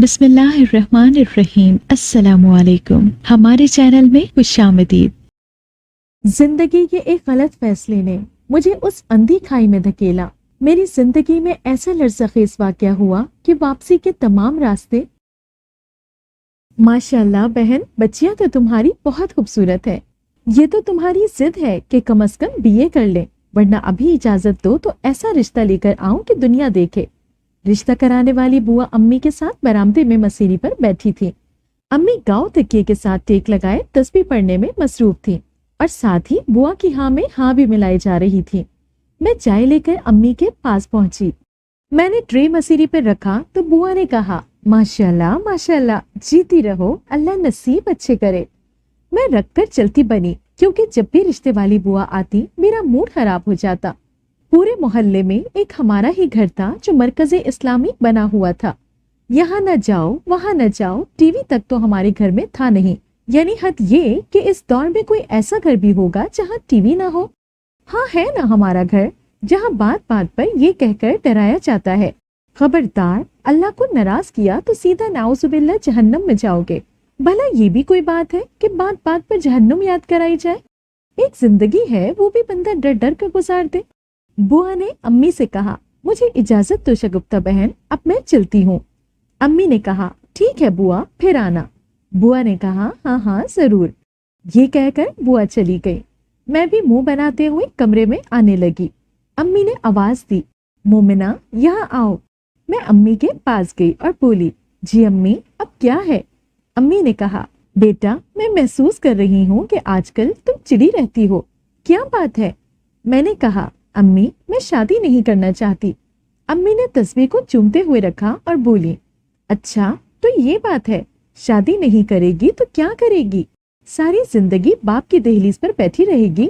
बिस्मिल्लाहिर्रहमानिर्रहीम। अस्सलामु अलैकुम। हमारे चैनल में खुशामदीद। जिंदगी के एक गलत फैसले ने मुझे उस अंधी खाई में धकेला। मेरी जिंदगी में ऐसा लर्ज़खेज़ वाक़या हुआ कि वापसी के तमाम रास्ते। माशाअल्लाह बहन, बच्चियां तो तुम्हारी बहुत खूबसूरत है। ये तो तुम्हारी जिद है कि कम से कम बीए कर ले, वरना अभी इजाजत दो तो ऐसा रिश्ता लेकर आऊं कि दुनिया देखे। रिश्ता कराने वाली बुआ अम्मी के साथ बरामदे में मसीरी पर बैठी थी। अम्मी गांव तकिए के साथ टेक लगाए तस्बीह पढ़ने में मसरूफ थी और साथ ही बुआ की हाँ में हाँ भी मिलाई जा रही थी। मैं चाय लेकर अम्मी के पास पहुंची। मैंने ट्रे मसीरी पर रखा तो बुआ ने कहा, माशाल्लाह माशाल्लाह, जीती रहो, अल्लाह नसीब अच्छे करे। मैं रखकर चलती बनी, क्योंकि जब भी रिश्ते वाली बुआ आती मेरा मूड खराब हो जाता। पूरे मोहल्ले में एक हमारा ही घर था जो मरकज़े इस्लामी बना हुआ था। यहाँ न जाओ वहाँ न जाओ, टीवी तक तो हमारे घर में था नहीं। यानी हद ये कि इस दौर में कोई ऐसा घर भी होगा जहाँ टीवी ना हो। हाँ है ना हमारा घर, जहाँ बात बात पर ये कहकर डराया जाता है, खबरदार अल्लाह को नाराज किया तो सीधा नाउजुबिल्लाह जहन्नम में जाओगे। भला ये भी कोई बात है कि बात बात पर जहन्नुम याद कराई जाए? एक जिंदगी है, वो भी बंदा डर डर कर गुजार दे। बुआ ने अम्मी से कहा, मुझे इजाजत दो शगुफ्ता बहन, अब मैं चलती हूँ। अम्मी ने कहा, ठीक है बुआ, फिर आना। बुआ ने कहा, हाँ हाँ जरूर। ये कहकर बुआ चली गई। मैं भी मुंह बनाते हुए कमरे में आने लगी। अम्मी ने आवाज दी, मोमिना यहाँ आओ। मैं अम्मी के पास गई और बोली, जी अम्मी, अब क्या है? अम्मी ने कहा, बेटा मैं महसूस कर रही हूँ कि आजकल तुम चिड़ी रहती हो, क्या बात है? मैंने कहा, अम्मी मैं शादी नहीं करना चाहती। अम्मी ने तस्वीर को चूमते हुए रखा और बोली, अच्छा तो ये बात है, शादी नहीं करेगी तो क्या करेगी? सारी जिंदगी बाप की दहलीज पर बैठी रहेगी?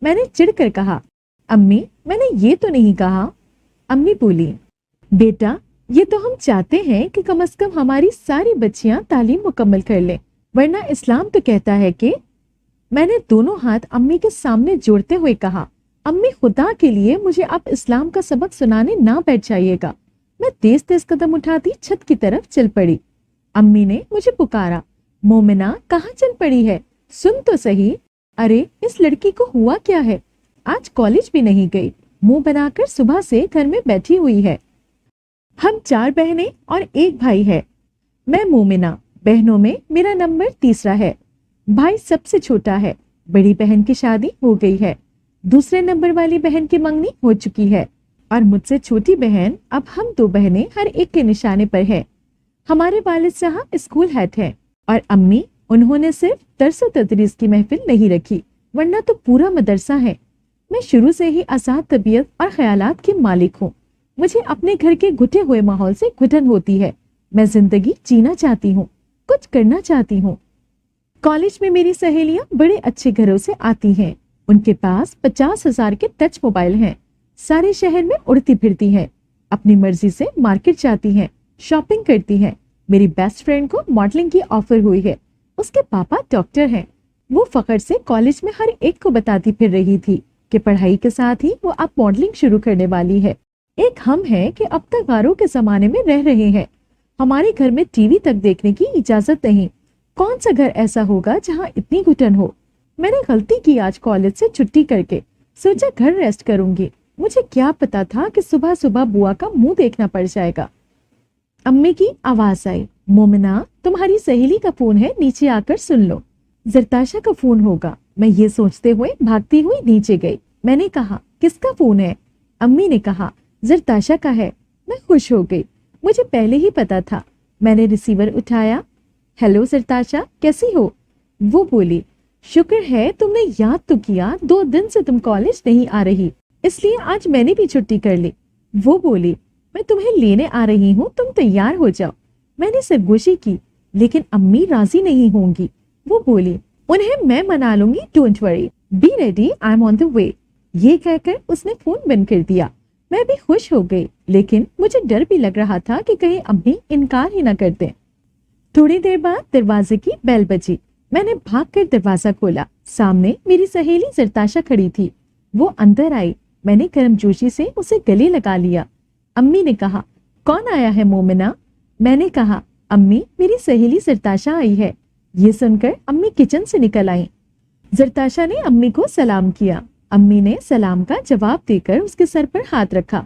मैंने चिढ़कर कहा, अम्मी मैंने ये तो नहीं कहा। अम्मी बोली, बेटा ये तो हम चाहते हैं कि कम से कम हमारी सारी बच्चियां तालीम मुकम्मल कर लें, वरना इस्लाम तो कहता है कि। मैंने दोनों हाथ अम्मी के सामने जोड़ते हुए कहा, अम्मी खुदा के लिए मुझे आप इस्लाम का सबक सुनाने ना बैठ जाइएगा। मैं तेज तेज कदम उठाती छत की तरफ चल पड़ी। अम्मी ने मुझे पुकारा, मोमिना कहाँ चल पड़ी है, सुन तो सही। अरे इस लड़की को हुआ क्या है, आज कॉलेज भी नहीं गई, मुंह बनाकर सुबह से घर में बैठी हुई है। हम 4 बहनें और एक भाई है। मैं मोमिना, बहनों में मेरा नंबर 3 है। भाई सबसे छोटा है। बड़ी बहन की शादी हो गई है, दूसरे नंबर वाली बहन की मंगनी हो चुकी है और मुझसे छोटी बहन, अब हम 2 बहनें हर एक के निशाने पर है। हमारे वालिद साहब स्कूल हेड हैं और अम्मी, उन्होंने सिर्फ दर्स व तदरीस की महफिल नहीं रखी, वरना तो पूरा मदरसा है। मैं शुरू से ही आजाद तबीयत और ख्यालात की मालिक हूँ। मुझे अपने घर के घुटे हुए माहौल से घुटन होती है। मैं जिंदगी जीना चाहती हूँ, कुछ करना चाहती हूँ। कॉलेज में मेरी सहेलियां बड़े अच्छे घरों से आती हैं। उनके पास 50,000 के टच मोबाइल हैं। सारे शहर में उड़ती फिरती हैं, अपनी मर्जी से मार्केट जाती हैं, शॉपिंग करती हैं। मेरी बेस्ट फ्रेंड को मॉडलिंग की ऑफर हुई है। उसके पापा डॉक्टर हैं। वो फखर से कॉलेज में हर एक को बताती फिर रही थी कि पढ़ाई के साथ ही वो अब मॉडलिंग शुरू करने वाली है। एक हम है कि अब तक गारों के जमाने में रह रहे हैं। हमारे घर में टीवी तक देखने की इजाजत नहीं। कौन सा घर ऐसा होगा जहाँ इतनी घुटन हो? मैंने गलती की आज कॉलेज से छुट्टी करके, सोचा घर रेस्ट करूंगी। मुझे क्या पता था कि सुबह सुबह बुआ का मुंह देखना पड़ जाएगा। अम्मी की आवाज आई, मोमिना तुम्हारी सहेली का फोन है, नीचे आकर सुन लो। जरताशा का फोन होगा। मैं ये सोचते हुए भागती हुई नीचे गई। मैंने कहा, किसका फोन है? अम्मी ने कहा, जरताशा का है। मैं खुश हो गई, मुझे पहले ही पता था। मैंने रिसीवर उठाया। हेलो जरताशा, कैसी हो? वो बोली, शुक्र है तुमने याद तो किया, 2 दिन से तुम कॉलेज नहीं आ रही, इसलिए आज मैंने भी छुट्टी कर ली। वो बोली, मैं तुम्हें लेने आ रही हूँ, तुम तैयार हो जाओ। मैंने सरगोशी की, लेकिन अम्मी राजी नहीं होंगी। वो बोली, उन्हें मैं मना लूंगी, don't worry, be ready, I am on the way. ये कहकर उसने फोन बंद कर दिया। मैं भी खुश हो गई, लेकिन मुझे डर भी लग रहा था कि कहीं अम्मी इनकार ही न कर दें। थोड़ी देर बाद दरवाजे की बेल बजी। मैंने भागकर दरवाजा खोला। सामने मेरी सहेली जरताशा खड़ी थी। वो अंदर आई। मैंने गर्मजोशी से उसे गले लगा लिया। अम्मी ने कहा, कौन आया है मोमिना? मैंने कहा, امی میری سہیلی زرتاشا آئی ہے۔ یہ سن کر امی کچن سے نکل آئیں۔ زرتاشا نے امی کو سلام کیا۔ امی نے سلام کا جواب دے کر اس کے سر پر ہاتھ رکھا۔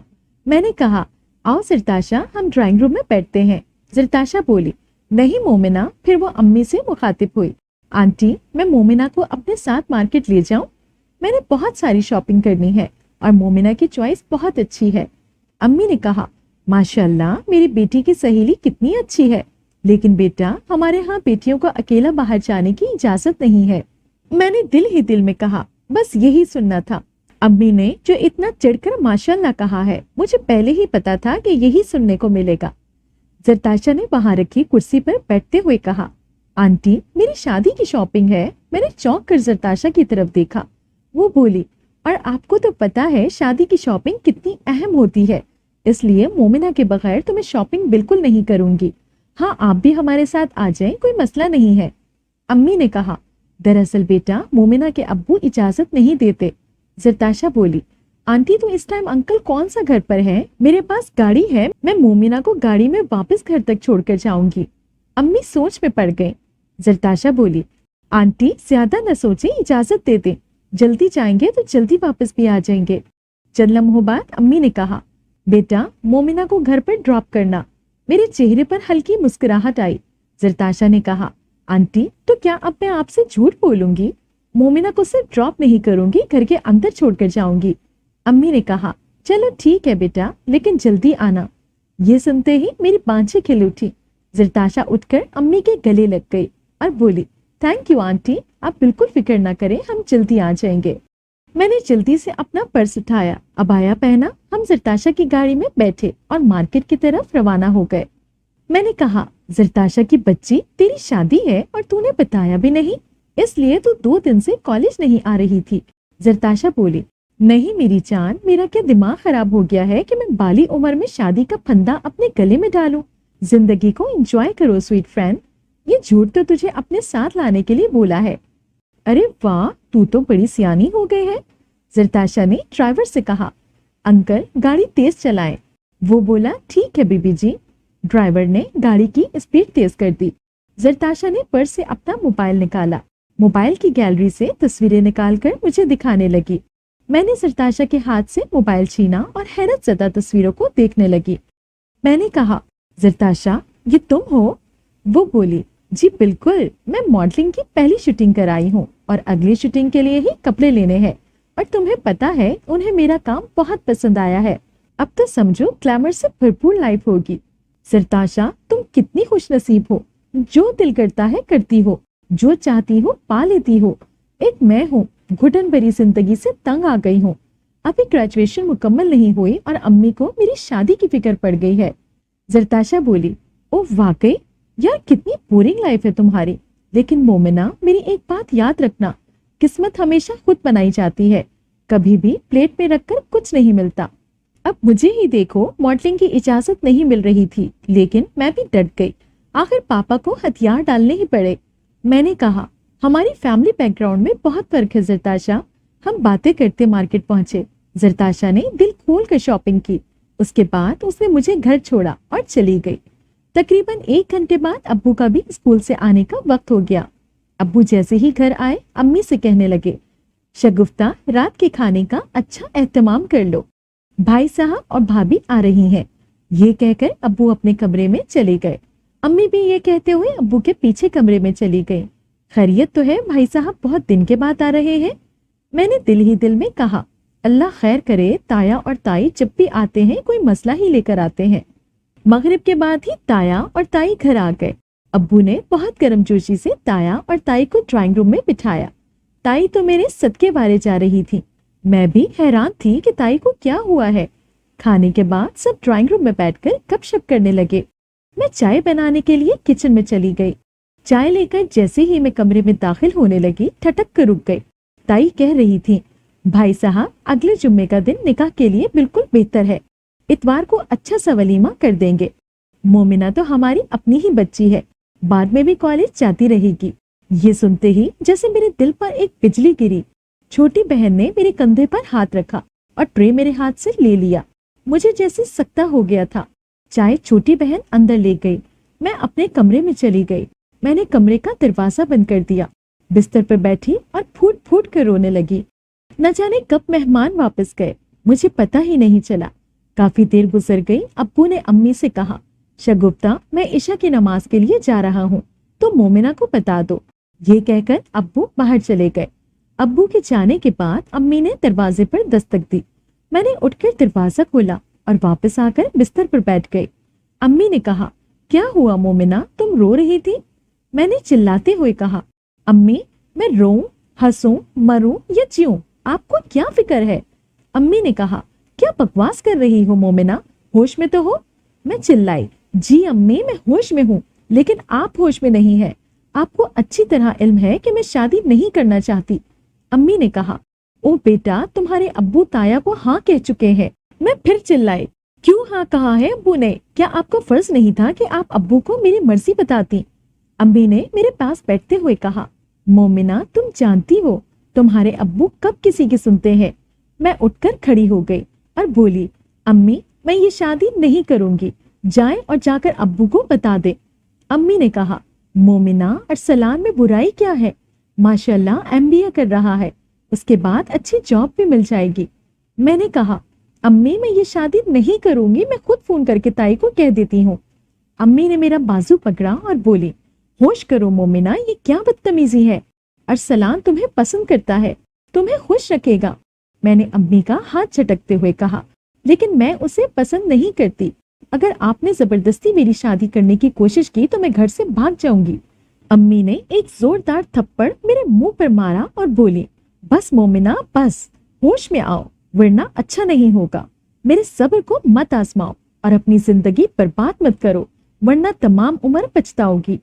میں نے کہا آؤ زرتاشا ہم ڈرائنگ روم میں بیٹھتے ہیں۔ زرتاشا بولی نہیں مومنہ۔ پھر وہ امی سے مخاطب ہوئی، آنٹی میں مومنہ کو اپنے ساتھ مارکیٹ لے جاؤں؟ میں نے بہت ساری شاپنگ کرنی ہے اور مومنہ کی چوائس بہت اچھی ہے۔ امی نے کہا ماشاءاللہ میری بیٹی کی سہیلی کتنی اچھی ہے، لیکن بیٹا ہمارے ہاں بیٹیوں کو اکیلا باہر جانے کی اجازت نہیں ہے۔ میں نے دل ہی دل میں کہا بس یہی سننا تھا۔ امی نے جو اتنا چڑھ کر ماشاءاللہ کہا ہے مجھے پہلے ہی پتا تھا کہ یہی سننے کو ملے گا۔ زرتاشا نے وہاں رکھی کرسی پر بیٹھتے ہوئے کہا آنٹی میری شادی کی شاپنگ ہے۔ میں نے چونک کر زرتاشا کی طرف دیکھا۔ وہ بولی اور آپ کو تو پتا ہے شادی کی شاپنگ کتنی اہم ہوتی ہے، اس لیے مومنہ کے بغیر تو میں شاپنگ بالکل نہیں کروں گی۔ ہاں آپ بھی ہمارے ساتھ آ جائیں، کوئی مسئلہ نہیں ہے۔ امی نے کہا دراصل بیٹا مومنہ کے ابو اجازت نہیں دیتے۔ زرتاشا بولی آنٹی تو اس ٹائم انکل کون سا گھر پر ہے؟ میرے پاس گاڑی ہے، میں مومنہ کو گاڑی میں واپس گھر تک چھوڑ کر جاؤں گی۔ امی سوچ میں پڑ گئیں۔ زرتاشا بولی آنٹی زیادہ نہ سوچیں، اجازت دے دیں، جلدی جائیں گے تو جلدی واپس بھی آ جائیں گے۔ چند لمحوں بعد امی نے کہا بیٹا مومنہ کو گھر پر ڈراپ کرنا۔ میرے چہرے پر ہلکی مسکراہٹ آئی۔ زرتاشا نے کہا آنٹی تو کیا اب میں آپ سے جھوٹ بولوں گی؟ مومنہ کو صرف ڈراپ نہیں کروں گی، گھر کے اندر چھوڑ کر جاؤں گی۔ امی نے کہا چلو ٹھیک ہے بیٹا لیکن جلدی آنا۔ یہ سنتے ہی میری بانچیں کھل اٹھی۔ زرتاشا اٹھ کر امی کے گلے لگ گئی اور بولی تھینک یو آنٹی، آپ بالکل فکر نہ کریں، ہم جلدی آ جائیں گے۔ میں نے جلدی سے اپنا پرس اٹھایا، عبایا پہنا، ہم زرتاشا کی گاڑی میں بیٹھے اور مارکیٹ کی طرف روانہ ہو گئے۔ میں نے کہا زرتاشا کی بچی تیری شادی ہے اور تو نے بتایا بھی نہیں، اس لیے تو 2 دن سے کالج نہیں آ رہی تھی۔ زرتاشا بولی نہیں میری جان، میرا کیا دماغ خراب ہو گیا ہے کہ میں بالی عمر میں شادی کا پھندا اپنے گلے میں ڈالوں؟ زندگی کو انجوائے کرو سویٹ فرینڈ، یہ جھوٹ تو تجھے اپنے ساتھ لانے کے لیے بولا ہے۔ ارے واہ تو بڑی سیانی ہو گئی ہے، زرتاشا نے ڈرائیور سے کہا انکل گاڑی تیز چلائیں۔ وہ بولا ٹھیک ہے بی بی جی۔ ڈرائیور نے گاڑی کی اسپیڈ تیز کر دی۔ زرتاشا نے پرس سے اپنا موبائل نکالا، موبائل کی گیلری سے تصویریں نکال کر مجھے دکھانے لگی۔ میں نے زرتاشا کے ہاتھ سے موبائل چھینا اور حیرت زدہ تصویروں کو دیکھنے لگی۔ میں نے کہا زرتاشا یہ تم ہو؟ وہ بولی جی بالکل، میں ماڈلنگ کی پہلی شوٹنگ کرائی ہوں اور اگلی شوٹنگ کے لیے ہی کپڑے لینے ہیں، اور تمہیں پتا ہے انہیں میرا کام بہت پسند آیا ہے۔ اب تو سمجھو گلیمر سے بھرپور لائف ہوگی۔ زرتاشا تم کتنی خوش نصیب ہو، جو دل کرتا ہے کرتی ہو، جو چاہتی ہو پا لیتی ہو۔ ایک میں ہوں گھٹن بھری زندگی سے تنگ آ گئی ہوں، ابھی گریجویشن مکمل نہیں ہوئی اور امی کو میری شادی کی فکر پڑ گئی ہے۔ زرتاشا بولی او واقعی یار کتنی بورنگ لائف ہے تمہاری، لیکن مومنہ میری ایک بات یاد رکھنا، قسمت ہمیشہ خود بنائی جاتی ہے، کبھی بھی پلیٹ میں رکھ کر کچھ نہیں ملتا۔ اب مجھے ہی دیکھو، ماڈلنگ کی اجازت نہیں مل رہی تھی لیکن میں بھی ڈٹ گئی، آخر پاپا کو ہتھیار ڈالنے ہی پڑے۔ میں نے کہا ہماری فیملی بیک گراؤنڈ میں بہت فرق ہے زرتاشا۔ ہم باتیں کرتے مارکیٹ پہنچے۔ زرتاشا نے دل کھول کر شاپنگ کی، اس کے بعد اس نے مجھے گھر چھوڑا اور چلی گئی۔ تقریباً 1 گھنٹے بعد ابو کا بھی اسکول سے آنے کا وقت ہو گیا۔ ابو جیسے ہی گھر آئے امی سے کہنے لگے شگفتہ رات کے کھانے کا اچھا اہتمام کر لو، بھائی صاحب اور بھابھی آ رہی ہیں۔ یہ کہہ کر ابو اپنے کمرے میں چلے گئے، امی بھی یہ کہتے ہوئے ابو کے پیچھے کمرے میں چلی گئی۔ خیریت تو ہے بھائی صاحب بہت دن کے بعد آ رہے ہیں؟ میں نے دل ہی دل میں کہا اللہ خیر کرے، تایا اور تائی جب بھی آتے ہیں کوئی مسئلہ ہی لے کر آتے ہیں۔ مغرب کے بعد ہی تایا اور تائی گھر آ گئے۔ ابو نے بہت گرم جوشی سے تایا اور تائی کو ڈرائنگ روم میں بٹھایا۔ تائی تو میرے صدقے بارے جا رہی تھی، میں بھی حیران تھی کہ تائی کو کیا ہوا ہے۔ کھانے کے بعد سب ڈرائنگ روم میں بیٹھ کر گپ شپ کرنے لگے۔ میں چائے بنانے کے لیے کچن میں چلی گئی۔ چائے لے کر جیسے ہی میں کمرے میں داخل ہونے لگی ٹھٹک کر رک گئی۔ تائی کہہ رہی تھی بھائی صاحب اگلے جمعے کا دن نکاح کے لیے بالکل بہتر ہے، اتوار کو اچھا سا ولیمہ کر دیں گے۔ مومنہ تو ہماری اپنی ہی بچی ہے، بعد میں بھی کالج جاتی رہے گی۔ یہ سنتے ہی جیسے میرے دل پر ایک بجلی گری۔ چھوٹی بہن نے میرے کندھے پر ہاتھ رکھا اور ٹرے میرے ہاتھ سے لے لیا، مجھے جیسے سکتہ ہو گیا تھا۔ چائے چھوٹی بہن اندر لے گئی، मैं अपने कमरे में चली गई। मैंने कमरे का दरवाजा बंद कर दिया, बिस्तर पर बैठी और फूट फूट कर रोने लगी। न जाने कब मेहमान वापस गए, मुझे पता ही नहीं चला। काफी देर गुजर गई। अब्बू ने अम्मी से कहा, शगुफ्ता, मैं इशा की नमाज के लिए जा रहा हूँ, तो मोमिना को बता दो। ये कहकर अब्बू बाहर चले गए। अब्बू के जाने के बाद अम्मी ने दरवाजे पर दस्तक दी। मैंने उठकर दरवाजा खोला और वापस आकर बिस्तर पर बैठ गई। अम्मी ने कहा, क्या हुआ मोमिना, तुम रो रही थी? मैंने चिल्लाते हुए कहा, अम्मी, मैं रोऊं, हंसूं, मरूं या जीऊं, आपको क्या फिक्र है? अम्मी ने कहा, क्या बकवास कर रही हो मोमिना, होश में तो हो। मैं चिल्लाई, जी अम्मी, मैं होश में हूँ, लेकिन आप होश में नहीं है। आपको अच्छी तरह इल्म है कि मैं शादी नहीं करना चाहती। अम्मी ने कहा, ओ बेटा, तुम्हारे अब्बू ताया को हाँ कह चुके हैं। मैं फिर चिल्लाई, क्यों हाँ कहा है अब्बू ने? क्या आपका फर्ज नहीं था कि आप अब्बू को मेरी मर्जी बताती? अम्मी ने मेरे पास बैठते हुए कहा, मोमिना, तुम जानती हो तुम्हारे अब्बू कब किसी की सुनते हैं। मैं उठकर खड़ी हो गई और बोली, अम्मी, मैं ये शादी नहीं करूंगी, जाए और जाकर अब्बू को बता दे। अम्मी ने कहा, मोमिना, अरसलान में बुराई क्या है? माशाल्लाह एमबीए कर रहा है, उसके बाद अच्छी जॉब भी मिल जाएगी। मैंने कहा, अम्मी, मैं ये शादी नहीं करूंगी, मैं खुद फोन करके ताई को कह देती हूँ। अम्मी ने मेरा बाजू पकड़ा और बोली, होश करो मोमिना, ये क्या बदतमीजी है? अरसलान तुम्हें पसंद करता है, तुम्हें खुश रखेगा। मैंने अम्मी का हाथ झटकते हुए कहा, लेकिन मैं उसे पसंद नहीं करती। अगर आपने जबरदस्ती मेरी शादी करने की कोशिश की तो मैं घर से भाग जाऊंगी। अम्मी ने एक जोरदार थप्पड़ मेरे मुंह पर मारा और बोली, बस मोमिना, बस, होश में आओ, वरना अच्छा नहीं होगा। मेरे सब्र को मत आजमाओ और अपनी जिंदगी बर्बाद मत करो, वरना तमाम उम्र पछताओगी।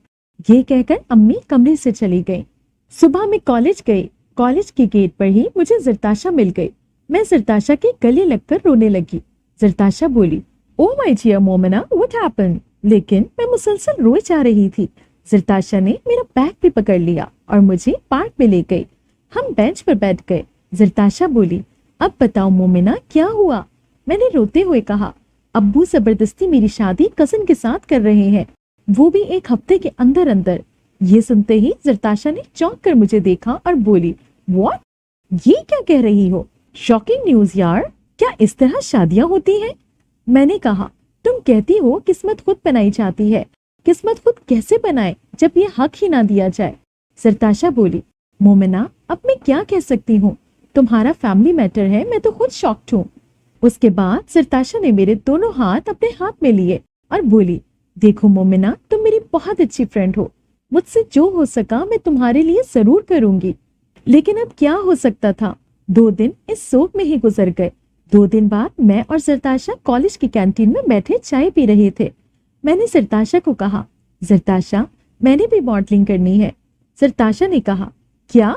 ये कहकर अम्मी कमरे से चली गई। सुबह में कॉलेज गई। कॉलेज के गेट पर ही मुझे जरताशा मिल गई। मैं जरताशा के गले लगकर रोने लगी। जरताशा बोली, oh my dear Momina, what happened? लेकिन मैं मुसलसल रोए जा रही थी। जरताशा ने मेरा बैग भी पकड़ लिया और मुझे पार्क में ले गई। हम बेंच पर बैठ गए। जरताशा बोली, अब बताओ मोमिना, क्या हुआ? मैंने रोते हुए कहा, अब्बू जबरदस्ती मेरी शादी कजिन के साथ कर रहे हैं, वो भी एक हफ्ते के अंदर अंदर। ये सुनते ही जरताशा ने चौंक कर मुझे देखा और बोली, व्हाट? ये क्या कह रही हो? शॉकिंग न्यूज यार, क्या इस तरह शादियां होती हैं? मैंने कहा, तुम कहती हो किस्मत खुद बनाई जाती है, किस्मत खुद कैसे बनाए जब ये हक ही ना दिया जाए? जरताशा बोली, मोमिना, अब मैं क्या कह सकती हूँ, तुम्हारा फैमिली मैटर है, मैं तो खुद शॉक्ड हूँ। उसके बाद जरताशा ने मेरे दोनों हाथ अपने हाथ में लिए और बोली, देखो मोमिना, तुम मेरी बहुत अच्छी फ्रेंड हो, मुझसे जो हो सका मैं तुम्हारे लिए जरूर करूंगी। लेकिन अब क्या हो सकता था? 2 दिन इस शोक में ही गुजर गए। 2 दिन बाद मैं और जरताशा कॉलेज की कैंटीन में बैठे चाय पी रहे थे। मैंने जरताशा को कहा, जरताशा, मैंने भी मॉडलिंग करनी है। जरताशा ने कहा, क्या?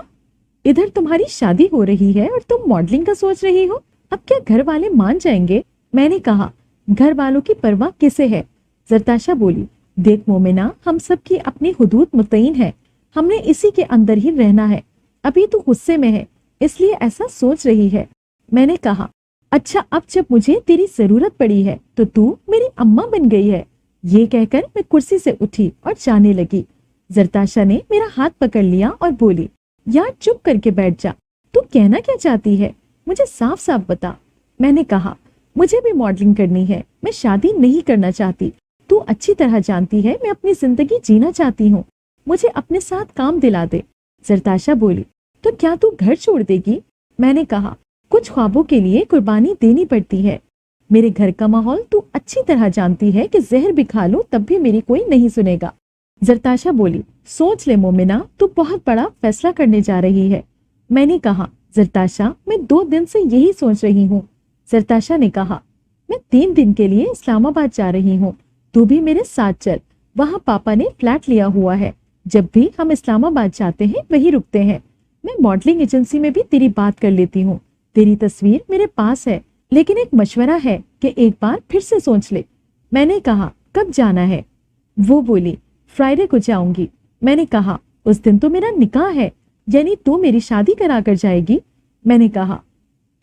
इधर तुम्हारी शादी हो रही है और तुम मॉडलिंग का सोच रही हो? अब क्या घर वाले मान जाएंगे? मैंने कहा, घर वालों की परवाह किसे है? जरताशा बोली, देख मोमिना, हम सब की अपनी हुदूद मुतय्यन है, हमने इसी के अंदर ही रहना है। अभी तू गुस्से में है, इसलिए ऐसा सोच रही है। मैंने कहा, अच्छा, अब जब मुझे तेरी जरूरत पड़ी है तो तू मेरी अम्मा बन गई है। ये कहकर मैं कुर्सी से उठी और जाने लगी। जरताशा ने मेरा हाथ पकड़ लिया और बोली, यार चुप करके बैठ जा, तू कहना क्या चाहती है, मुझे साफ साफ बता। मैंने कहा, मुझे भी मॉडलिंग करनी है, मैं शादी नहीं करना चाहती। तू अच्छी तरह जानती है मैं अपनी जिंदगी जीना चाहती हूँ, मुझे अपने साथ काम दिला दे। जरताशा बोली, तो क्या तू घर छोड़ देगी? मैंने कहा, कुछ ख्वाबों के लिए कुर्बानी देनी पड़ती है। मेरे घर का माहौल तू अच्छी तरह जानती है कि जहर भी खा लूं तब भी मेरी कोई नहीं सुनेगा। जरताशा बोली, सोच ले मोमिना, तू बहुत बड़ा फैसला करने जा रही है। मैंने कहा, जरताशा, मैं 2 दिन से यही सोच रही हूँ। जरताशा ने कहा, मैं 3 दिन के लिए इस्लामाबाद जा रही हूँ, तू भी मेरे साथ चल। वहाँ पापा ने फ्लैट लिया हुआ है, जब भी हम इस्लामाबाद जाते हैं वही रुकते हैं। मैं मॉडलिंग एजेंसी में भी तेरी बात कर लेती हूँ, तेरी तस्वीर मेरे पास है, लेकिन एक मशवरा है कि एक बार फिर से सोच ले। मैंने कहा, कब जाना है? वो बोली, फ्राइडे को जाऊंगी। मैंने कहा, उस दिन तो मेरा निकाह है, यानी तू मेरी शादी करा कर जाएगी? मैंने कहा।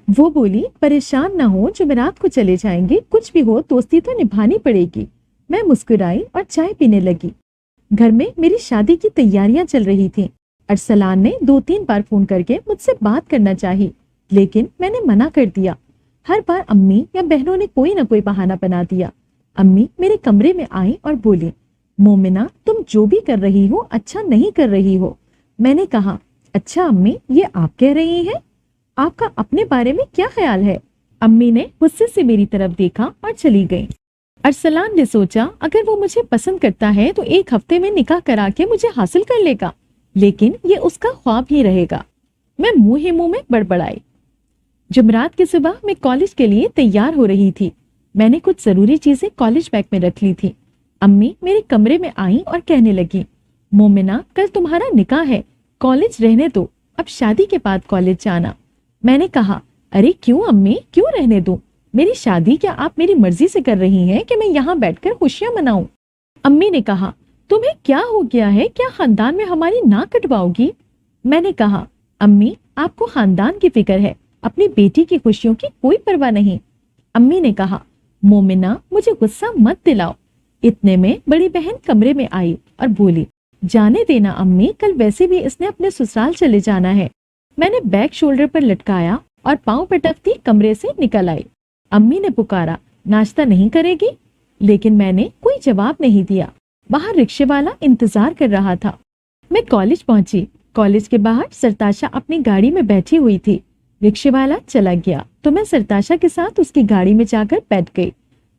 वो बोली, परेशान ना हो, जुमेरात को चले जाएंगे, कुछ भी हो दोस्ती तो निभानी पड़ेगी। मैं मुस्कुराई और चाय पीने लगी। घर में मेरी शादी की तैयारियां चल रही थीं। अरसलान ने 2-3 बार फोन करके मुझसे बात करना चाही, लेकिन मैंने मना कर दिया। हर बार अम्मी या बहनों ने कोई ना कोई बहाना बना दिया। अम्मी मेरे कमरे में आई और बोली, मोमिना, तुम जो भी कर रही हो अच्छा नहीं कर रही हो। मैंने कहा, अच्छा अम्मी, ये आप कह रही हैं? आपका अपने बारे में क्या ख्याल है? अम्मी ने गुस्से से मेरी तरफ देखा और चली गई। अरसलान ने सोचा अगर वो मुझे पसंद करता है तो 1 हफ्ते में निकाह करा के मुझे हासिल कर लेगा, लेकिन ये उसका ख्वाब ही रहेगा। मैं मुंह ही मुंह में बड़बड़ाई। जुमरात की सुबह मैं कॉलेज के लिए तैयार हो रही थी। मैंने कुछ जरूरी चीजें कॉलेज बैग में रख ली थी। अम्मी मेरे कमरे में आई और कहने लगी, मोमिना, कल तुम्हारा निकाह है, कॉलेज रहने दो, अब शादी के बाद कॉलेज जाना। मैंने कहा, अरे क्यों अम्मी, क्यों रहने दूं? मेरी शादी क्या आप मेरी मर्जी से कर रही हैं कि मैं यहाँ बैठकर खुशियां मनाऊं? अम्मी ने कहा, तुम्हें क्या हो गया है, क्या खानदान में हमारी नाक कटवाओगी? मैंने कहा, अम्मी आपको खानदान की फिक्र है, अपनी बेटी की खुशियों की कोई परवाह नहीं। अम्मी ने कहा, मोमिना मुझे गुस्सा मत दिलाओ। इतने में बड़ी बहन कमरे में आई और बोली, जाने देना अम्मी, कल वैसे भी इसने अपने ससुराल चले जाना है। मैंने बैग शोल्डर पर लटकाया और पांव पटकती कमरे से निकल आई। अम्मी ने पुकारा, नाश्ता नहीं करेगी? लेकिन मैंने कोई जवाब नहीं दिया। बाहर रिक्शे वाला इंतजार कर रहा था। मैं कॉलेज पहुंची। कॉलेज के बाहर सरताशा अपनी गाड़ी में बैठी हुई थी। रिक्शे वाला चला गया तो मैं सरताशा के साथ उसकी गाड़ी में जाकर बैठ गई।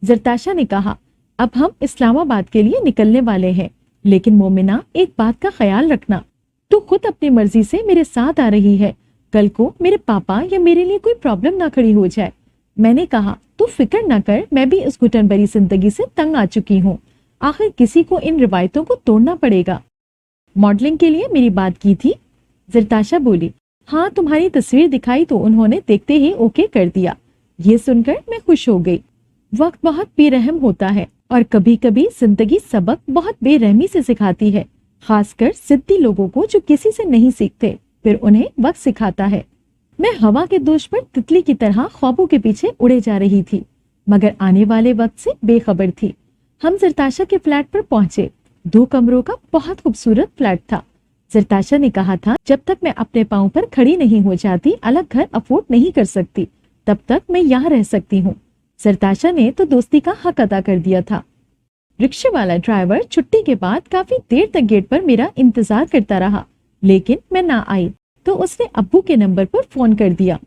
सरताशा ने कहा, अब हम इस्लामाबाद के लिए निकलने वाले हैं, लेकिन मोमिना एक बात का ख्याल रखना, तू खुद अपनी मर्जी से मेरे साथ आ रही है, कल को मेरे पापा या मेरे लिए कोई प्रॉब्लम ना खड़ी हो जाए। मैंने कहा, तू फिक्र ना कर, मैं भी इस घुटन भरी जिंदगी से तंग आ चुकी हूँ, आखिर किसी को इन रिवायतों को तोड़ना पड़ेगा। मॉडलिंग के लिए मेरी बात की थी? जरताशा बोली, हाँ, तुम्हारी तस्वीर दिखाई तो उन्होंने देखते ही ओके कर दिया। ये सुनकर मैं खुश हो गई। वक्त बहुत बेरहम होता है और कभी कभी जिंदगी सबक बहुत बेरहमी से सिखाती है, खासकर जिद्दी लोगों को जो किसी से नहीं सीखते, फिर उन्हें वक्त सिखाता है। मैं हवा के दोष पर तितली की तरह ख्वाबों के पीछे उड़े जा रही थी, मगर आने वाले वक्त से बेखबर थी। हम जरताशा के फ्लैट पर पहुंचे। 2 कमरों का बहुत खूबसूरत फ्लैट था। जरताशा ने कहा था, जब तक मैं अपने पांव पर खड़ी नहीं हो जाती, अलग घर अफोर्ड नहीं कर सकती, तब तक मैं यहाँ रह सकती हूँ। जरताशा ने तो दोस्ती का हक अदा कर दिया था। रिक्शे वाला ड्राइवर छुट्टी के बाद काफी देर तक गेट पर मेरा इंतजार करता रहा, लेकिन मैं ना आई तो उसने अब्बू के नंबर पर फोन कर दिया।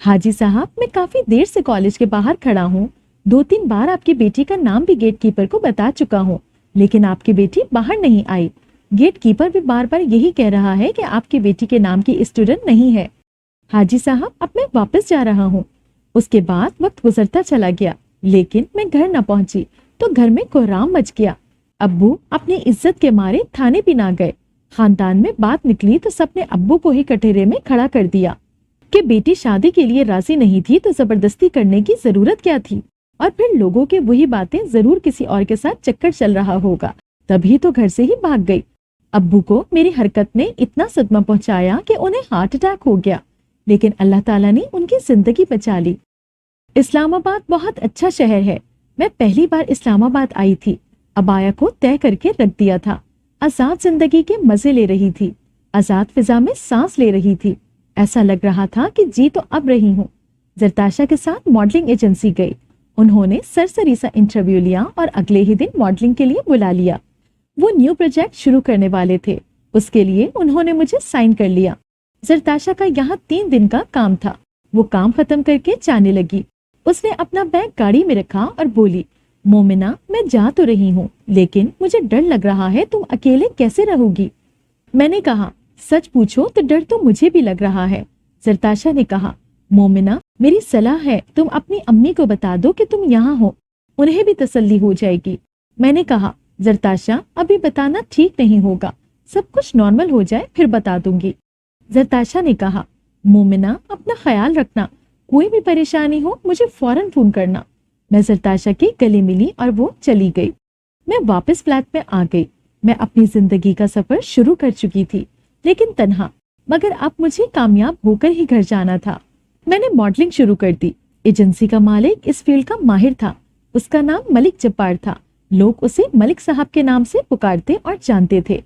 हाजी साहब, मैं काफी देर से कॉलेज के बाहर खड़ा हूँ। 2-3 बार आपकी बेटी का नाम भी गेट कीपर को बता चुका हूँ, लेकिन आपकी बेटी बाहर नहीं आई। गेट कीपर भी बार बार यही कह रहा है कि आपकी बेटी के नाम की स्टूडेंट नहीं है। हाजी साहब, अब मैं वापस जा रहा हूँ। उसके बाद वक्त गुजरता चला गया, लेकिन मैं घर न पहुंची तो घर में कोहराम मच गया। अब्बू अपनी इज्जत के मारे थाने भी ना गए। खानदान में बात निकली तो सबने अब्बू को ही कटहरे में खड़ा कर दिया कि बेटी शादी के लिए राजी नहीं थी तो जबरदस्ती करने की जरूरत क्या थी, और फिर लोगों के वही बातें, जरूर किसी और के साथ चक्कर चल रहा होगा, तभी तो घर से ही भाग गई। अब्बू को मेरी हरकत ने इतना सदमा पहुंचाया कि उन्हें हार्ट अटैक हो गया, लेकिन अल्लाह ताला ने उनकी जिंदगी बचा ली। इस्लामाबाद बहुत अच्छा शहर है। मैं पहली बार इस्लामाबाद आई थी। अबाया को तय करके रख दिया था। आजाद जिंदगी के मजे ले रही थी, आजाद फिजा में सांस ले रही थी। ऐसा लग रहा था कि जी तो अब रही हूँ। जरताशा के साथ मॉडलिंग एजेंसी गई। उन्होंने सरसरी सा इंटरव्यू लिया और अगले ही दिन मॉडलिंग के लिए बुला लिया। वो न्यू प्रोजेक्ट शुरू करने वाले थे, उसके लिए उन्होंने मुझे साइन कर लिया। जरताशा का यहाँ 3 दिन का काम था। वो काम खत्म करके जाने लगी। उसने अपना बैग गाड़ी में रखा और बोली, मोमिना, मैं जा तो रही हूँ, लेकिन मुझे डर लग रहा है, तुम अकेले कैसे रहोगी? मैंने कहा, सच पूछो तो डर तो मुझे भी लग रहा है। जरताशा ने कहा, मोमिना, मेरी सलाह है तुम अपनी अम्मी को बता दो कि तुम यहाँ हो, उन्हें भी तसल्ली हो जाएगी। मैंने कहा, जरताशा, अभी बताना ठीक नहीं होगा, सब कुछ नॉर्मल हो जाए फिर बता दूंगी। जरताशा ने कहा, मोमिना, अपना ख्याल रखना, कोई भी परेशानी हो मुझे फौरन फोन करना। मैं जरताशा के गले मिली और वो चली गई। मैं वापस फ्लैट में आ गई। मैं अपनी जिंदगी का सफर शुरू कर चुकी थी, लेकिन तन्हा, मगर अब मुझे कामयाब होकर ही घर जाना था। मैंने मॉडलिंग शुरू कर दी। एजेंसी का मालिक इस फील्ड का माहिर था। उसका नाम मलिक जब्बार था, लोग उसे मलिक साहब के नाम से पुकारते और जानते थे।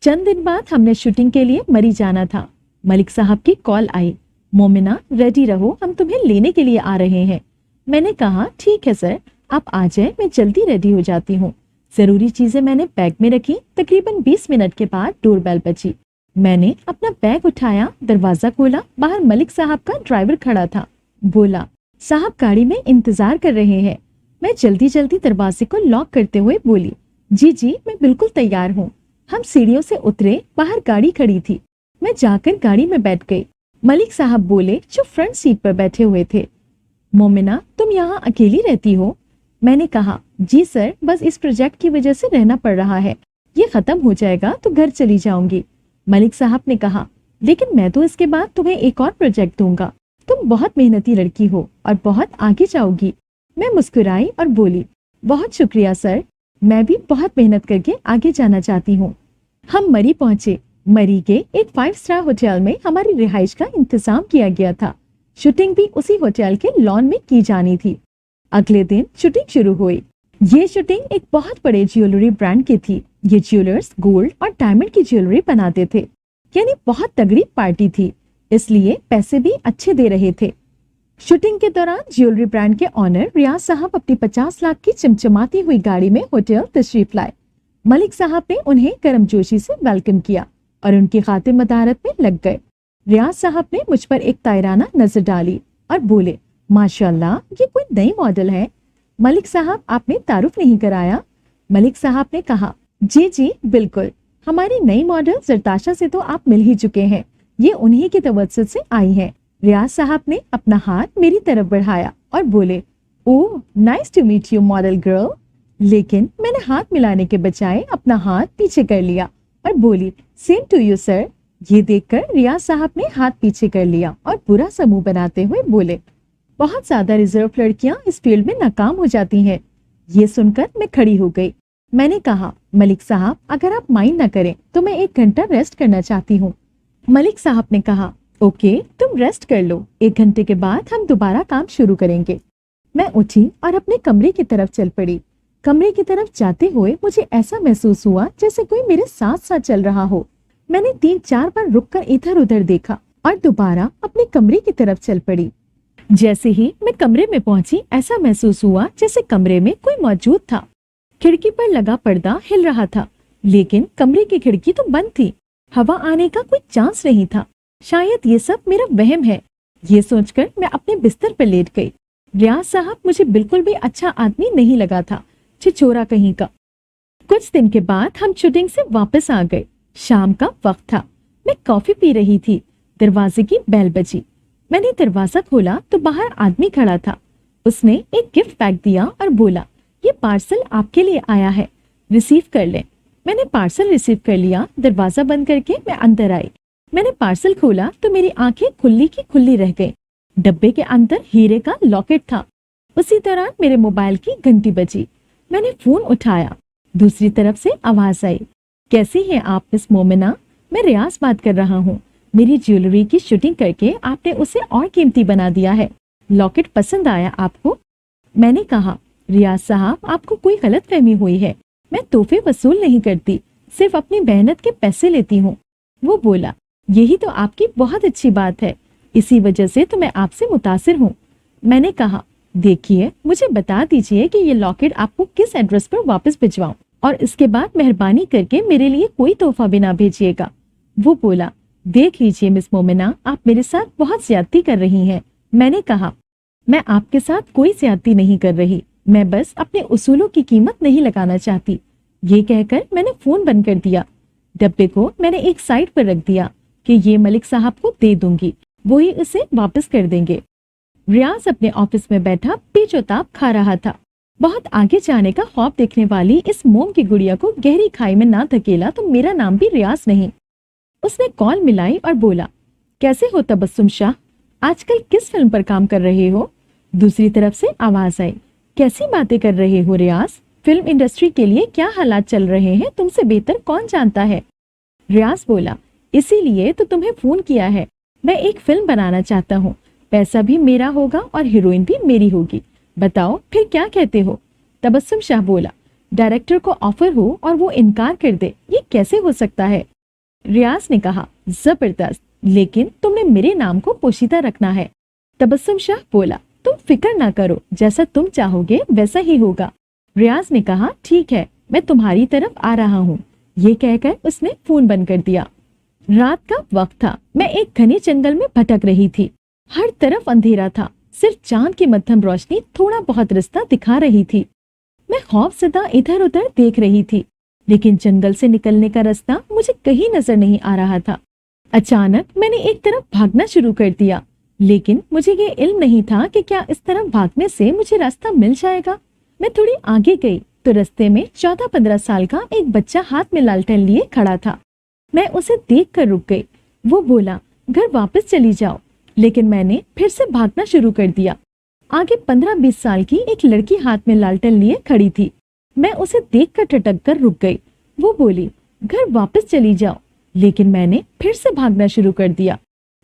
चंद दिन बाद हमने शूटिंग के लिए मरी जाना था। मलिक साहब की कॉल आई, मोमिना रेडी रहो, हम तुम्हें लेने के लिए आ रहे हैं। मैंने कहा ठीक है सर, आप आ जाए, मैं जल्दी रेडी हो जाती हूँ। जरूरी चीजें मैंने बैग में रखी। तकरीबन 20 मिनट के बाद डोरबेल बजी। मैंने अपना बैग उठाया, दरवाजा खोला। बाहर मलिक साहब का ड्राइवर खड़ा था। बोला, साहब गाड़ी में इंतजार कर रहे हैं। मैं जल्दी जल्दी दरवाजे को लॉक करते हुए बोली, जी जी मैं बिल्कुल तैयार हूँ। हम सीढ़ियों से उतरे, बाहर गाड़ी खड़ी थी। मैं जाकर गाड़ी में बैठ गई। मलिक साहब बोले, जो फ्रंट सीट पर बैठे हुए थे, मोमिना तुम यहाँ अकेली रहती हो? मैंने कहा, जी सर, बस इस प्रोजेक्ट की वजह से रहना पड़ रहा है। ये खत्म हो जाएगा तो घर चली जाऊंगी। मलिक साहब ने कहा, लेकिन मैं तो इसके बाद तुम्हें एक और प्रोजेक्ट दूंगा। तुम बहुत मेहनती लड़की हो और बहुत आगे जाओगी। मैं मुस्कुराई और बोली, बहुत शुक्रिया सर, मैं भी बहुत मेहनत करके आगे जाना चाहती हूँ। हम मरी पहुंचे। मरी के एक 5 स्टार होटल में हमारी रिहाइश का इंतजाम किया गया था। शूटिंग भी उसी होटल के लॉन में की जानी थी। अगले दिन शूटिंग शुरू हुई। ये शूटिंग एक बहुत बड़े ज्वेलरी ब्रांड की थी। ये ज्वेलर्स गोल्ड और डायमंड की ज्वेलरी बनाते थे, यानी बहुत तगड़ी पार्टी थी, इसलिए पैसे भी अच्छे दे रहे थे। शूटिंग के दौरान ज्वेलरी ब्रांड के ऑनर रियाज साहब अपनी 50 लाख की चमचमाती हुई गाड़ी में होटल तशरीफ लाए। मलिक साहब ने उन्हें गर्मजोशी से वेलकम किया और उनकी खातिर मदारत में लग गए। रियाज साहब ने मुझ पर एक तायराना नजर डाली और बोले, माशाल्लाह, ये कोई नई मॉडल है। मलिक साहब, आपने तारुफ नहीं कराया। मलिक साहब ने कहा, जी जी बिल्कुल, हमारी नई मॉडल जरताशा से तो आप मिल ही चुके हैं, ये उन्हीं की तवज्जुद से आई हैं। रियाज साहब ने अपना हाथ मेरी तरफ बढ़ाया और बोले, oh nice to meet you model girl. लेकिन मैंने हाथ मिलाने के बजाय अपना हाथ पीछे कर लिया और बोली, सेम टू यू सर। ये देखकर रियाज साहब ने हाथ पीछे कर लिया और बुरा सा मुंह बनाते हुए बोले, बहुत ज्यादा रिजर्व लड़कियां इस फील्ड में नाकाम हो जाती हैं। ये सुनकर मैं खड़ी हो गई। मैंने कहा, मलिक साहब अगर आप माइंड न करें तो मैं 1 घंटा रेस्ट करना चाहती हूँ। मलिक साहब ने कहा, ओके तुम रेस्ट कर लो, 1 घंटे के बाद हम दोबारा काम शुरू करेंगे। मैं उठी और अपने कमरे की तरफ चल पड़ी। कमरे की तरफ जाते हुए मुझे ऐसा महसूस हुआ जैसे कोई मेरे साथ साथ चल रहा हो। मैंने 3-4 बार रुककर इधर उधर देखा और दोबारा अपने कमरे की तरफ चल पड़ी। जैसे ही मैं कमरे में पहुंची, ऐसा महसूस हुआ जैसे कमरे में कोई मौजूद था। खिड़की पर लगा पर्दा हिल रहा था, लेकिन कमरे की खिड़की तो बंद थी। हवा आने का कोई चांस नहीं था। शायद ये सब मेरा वहम है। ये सोचकर मैं अपने बिस्तर पर लेट गई। रियाज साहब मुझे बिल्कुल भी अच्छा आदमी नहीं लगा था, छिछोरा कहीं का। कुछ दिन के बाद हम शूटिंग से वापस आ गए। शाम का वक्त था। मैं कॉफी पी रही थी। दरवाजे की बेल बजी। मैंने दरवाजा खोला तो बाहर आदमी खड़ा था। उसने एक गिफ्ट पैक दिया और बोला, ये पार्सल आपके लिए आया है, रिसीव कर लें। मैंने पार्सल रिसीव कर लिया। दरवाजा बंद करके मैं अंदर आई। मैंने पार्सल खोला तो मेरी आंखें खुली की खुली रह गईं। डब्बे के अंदर हीरे का लॉकेट था। उसी दौरान मेरे मोबाइल की घंटी बजी। मैंने फोन उठाया। दूसरी तरफ से आवाज आई, कैसी हैं आप मिस मोमिना? मैं रियाज बात कर रहा हूँ। मेरी ज्वेलरी की शूटिंग करके आपने उसे और कीमती बना दिया है। लॉकेट पसंद आया आपको? मैंने कहा, रियाज साहब आपको कोई गलतफहमी हुई है। मैं तोहफे वसूल नहीं करती, सिर्फ अपनी मेहनत के पैसे लेती हूँ। वो बोला, यही तो आपकी बहुत अच्छी बात है, इसी वजह से तो मैं आपसे मुतासिर हूँ। मैंने कहा, देखिए मुझे बता दीजिए कि ये लॉकेट आपको किस एड्रेस पर वापस भिजवाऊं, और इसके बाद मेहरबानी करके मेरे लिए कोई तोहफा भी ना भेजिएगा। वो बोला, देख लीजिए मिस मोमिना, आप मेरे साथ बहुत ज्यादती कर रही हैं। मैंने कहा, मैं आपके साथ कोई ज्यादती नहीं कर रही, मैं बस अपने उसूलों की कीमत नहीं लगाना चाहती। ये कहकर मैंने फोन बंद कर दिया। डब्बे को मैंने एक साइड पर रख दिया कि ये मलिक साहब को दे दूंगी, वो ही उसे वापस कर देंगे। रियाज अपने ऑफिस में बैठा पेचोताप खा रहा था। बहुत आगे जाने का ख्वाब देखने वाली इस मोम की गुड़िया को गहरी खाई में ना धकेला तो मेरा नाम भी रियाज नहीं। उसने कॉल मिलाई और बोला, कैसे हो तबस्सुम शाह, आजकल किस फिल्म पर काम कर रहे हो? दूसरी तरफ से आवाज आई, कैसी बातें कर रहे हो रियाज, फिल्म इंडस्ट्री के लिए क्या हालात चल रहे हैं तुमसे बेहतर कौन जानता है। रियाज बोला, इसीलिए तो तुम्हें फोन किया है। मैं एक फिल्म बनाना चाहता हूँ, पैसा भी मेरा होगा और हीरोइन भी मेरी होगी। बताओ फिर क्या कहते हो? तबस्सुम शाह बोला, डायरेक्टर को ऑफर हो और वो इनकार कर दे, ये कैसे हो सकता है? रियाज ने कहा, जबरदस्त, लेकिन तुमने मेरे नाम को पोशीदा रखना है। तबस्सुम शाह बोला, तुम फिक्र ना करो, जैसा तुम चाहोगे वैसा ही होगा। रियाज ने कहा, ठीक है, मैं तुम्हारी तरफ आ रहा हूँ। ये कहकर उसने फोन बंद कर दिया। रात का वक्त था। मैं एक घने जंगल में भटक रही थी। हर तरफ अंधेरा था, सिर्फ चांद की मध्यम रोशनी थोड़ा बहुत रास्ता दिखा रही थी। मैं खौफजदा इधर उधर देख रही थी, लेकिन जंगल से निकलने का रास्ता मुझे कहीं नजर नहीं आ रहा था। अचानक मैंने एक तरफ भागना शुरू कर दिया, लेकिन मुझे ये इल्म नहीं था कि क्या इस तरफ भागने से मुझे रास्ता मिल जाएगा। मैं थोड़ी आगे गई तो रास्ते में 14-15 साल का एक बच्चा हाथ में लालटेन लिए खड़ा था। मैं उसे देखकर रुक गई। वो बोला, घर वापस चली जाओ, लेकिन मैंने फिर से भागना शुरू कर दिया। आगे 15-20 साल की एक लड़की हाथ में लालटेन लिए खड़ी थी। मैं उसे देखकर ठटक कर रुक गई। वो बोली, घर वापस चली जाओ, लेकिन मैंने फिर से भागना शुरू कर दिया।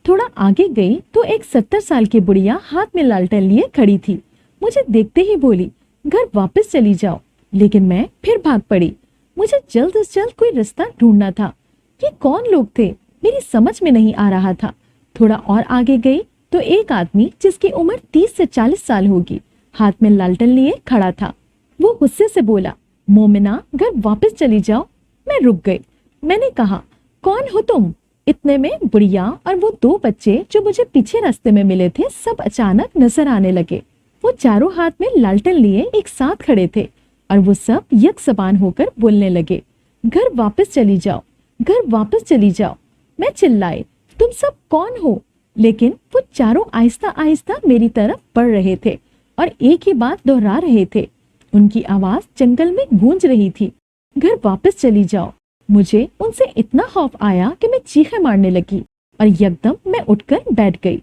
थोड़ा आगे गई तो एक 70 साल की बुढ़िया हाथ में लालटेन लिए खड़ी थी। मुझे देखते ही बोली, घर वापस चली जाओ, लेकिन मैं फिर भाग पड़ी। मुझे जल्द से जल्द कोई रास्ता ढूंढना था। ये कौन लोग थे, मेरी समझ में नहीं आ रहा था। थोड़ा और आगे गई तो एक आदमी जिसकी उम्र 30 से 40 साल होगी, हाथ में लालटेन लिए खड़ा था। वो गुस्से से बोला, मोमिना, घर वापस चली जाओ। मैं रुक गई। मैंने कहा, कौन हो तुम? इतने में बुढ़िया और वो 2 बच्चे जो मुझे पीछे रास्ते में मिले थे, सब अचानक नजर आने लगे। वो चारों हाथ में लालटेन लिए एक साथ खड़े थे और वो सब यकसबान होकर बोलने लगे, घर वापस चली जाओ, घर वापस चली जाओ। मैं चिल्लाई, तुम सब कौन हो? लेकिन वो चारों आहिस्ता आहिस्ता मेरी तरफ बढ़ रहे थे और एक ही बात दोहरा रहे थे। उनकी आवाज जंगल में गूंज रही थी, घर वापस चली जाओ। मुझे उनसे इतना खौफ आया कि मैं चीखें मारने लगी और यकदम मैं उठकर बैठ गई।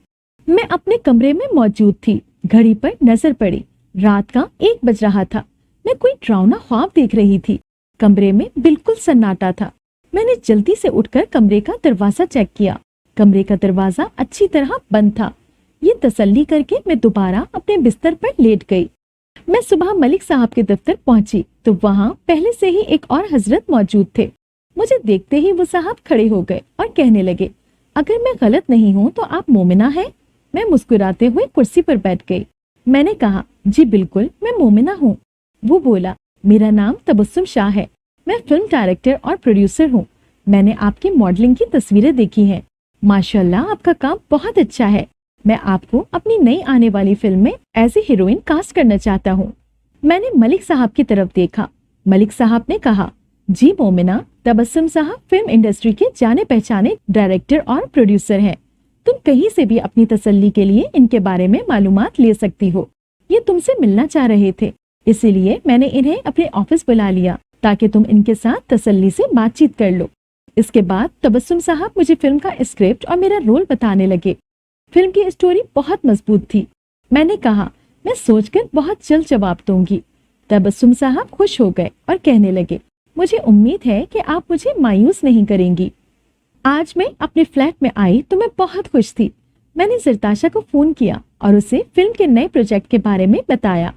मैं अपने कमरे में मौजूद थी। घड़ी पर नजर पड़ी, रात का 1 बज रहा था। मैं कोई डरावना ख्वाब देख रही थी। कमरे में बिल्कुल सन्नाटा था। मैंने जल्दी से उठकर कमरे का दरवाजा चेक किया। कमरे का दरवाजा अच्छी तरह बंद था। ये तसल्ली करके मैं दोबारा अपने बिस्तर पर लेट गई। मैं सुबह मलिक साहब के दफ्तर पहुंची तो वहाँ पहले से ही एक और हजरत मौजूद थे। मुझे देखते ही वो साहब खड़े हो गए और कहने लगे, अगर मैं गलत नहीं हूँ तो आप मोमिना हैं? मैं मुस्कुराते हुए कुर्सी पर बैठ गई। मैंने कहा, जी बिल्कुल, मैं मोमिना हूँ। वो बोला, मेरा नाम तबस्सुम शाह है। मैं फिल्म डायरेक्टर और प्रोड्यूसर हूँ। मैंने आपकी मॉडलिंग की तस्वीरें देखी हैं। माशाल्लाह, आपका काम बहुत अच्छा है। मैं आपको अपनी नई आने वाली फिल्म में एज ए हीरोइन कास्ट करना चाहता हूँ। मैंने मलिक साहब की तरफ देखा। मलिक साहब ने कहा, जी मोमिना, तबस्सुम साहब फिल्म इंडस्ट्री के जाने पहचाने डायरेक्टर और प्रोड्यूसर हैं। तुम कहीं से भी अपनी तसल्ली के लिए इनके बारे में मालूमात ले सकती हो। ये तुमसे मिलना चाह रहे थे, इसीलिए मैंने इन्हें अपने ऑफिस बुला लिया ताकि तुम इनके साथ तसल्ली से बातचीत कर लो। इसके बाद तबस्सुम साहब मुझे फिल्म का स्क्रिप्ट और मेरा रोल बताने लगे। फिल्म की स्टोरी बहुत मजबूत थी। मैंने कहा, मैं सोचकर बहुत जल्द जवाब दूंगी। तबस्सुम साहब खुश हो गए और कहने लगे, मुझे उम्मीद है कि आप मुझे मायूस नहीं करेंगी। आज मैं अपने फ्लैट में आई तो मैं बहुत खुश थी। मैंने जरताशा को फोन किया और उसे फिल्म के नए प्रोजेक्ट के बारे में बताया।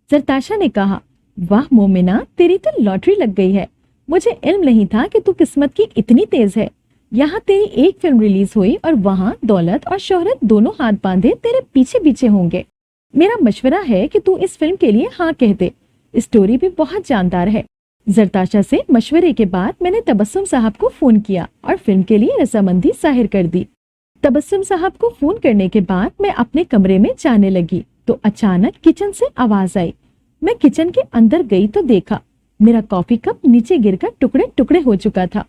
जरताशा ने कहा, वाह मोमिना, तेरी तो लॉटरी लग गई है। मुझे इल्म नहीं था कि तू किस्मत की इतनी तेज है। यहाँ तेरी एक फिल्म रिलीज हुई और वहाँ दौलत और शोहरत दोनों हाथ बांधे तेरे पीछे पीछे होंगे। मेरा मशवरा है कि तू इस फिल्म के लिए हाँ कह दे। स्टोरी भी बहुत जानदार है। जरताशा से मशवरे के बाद मैंने तबस्सुम साहब को फोन किया और फिल्म के लिए रजामंदी जाहिर कर दी। तबस्सुम साहब को फोन करने के बाद मैं अपने कमरे में जाने लगी तो अचानक किचन से आवाज आई। मैं किचन के अंदर गई तो देखा मेरा कॉफी कप नीचे गिरकर टुकड़े टुकड़े हो चुका था।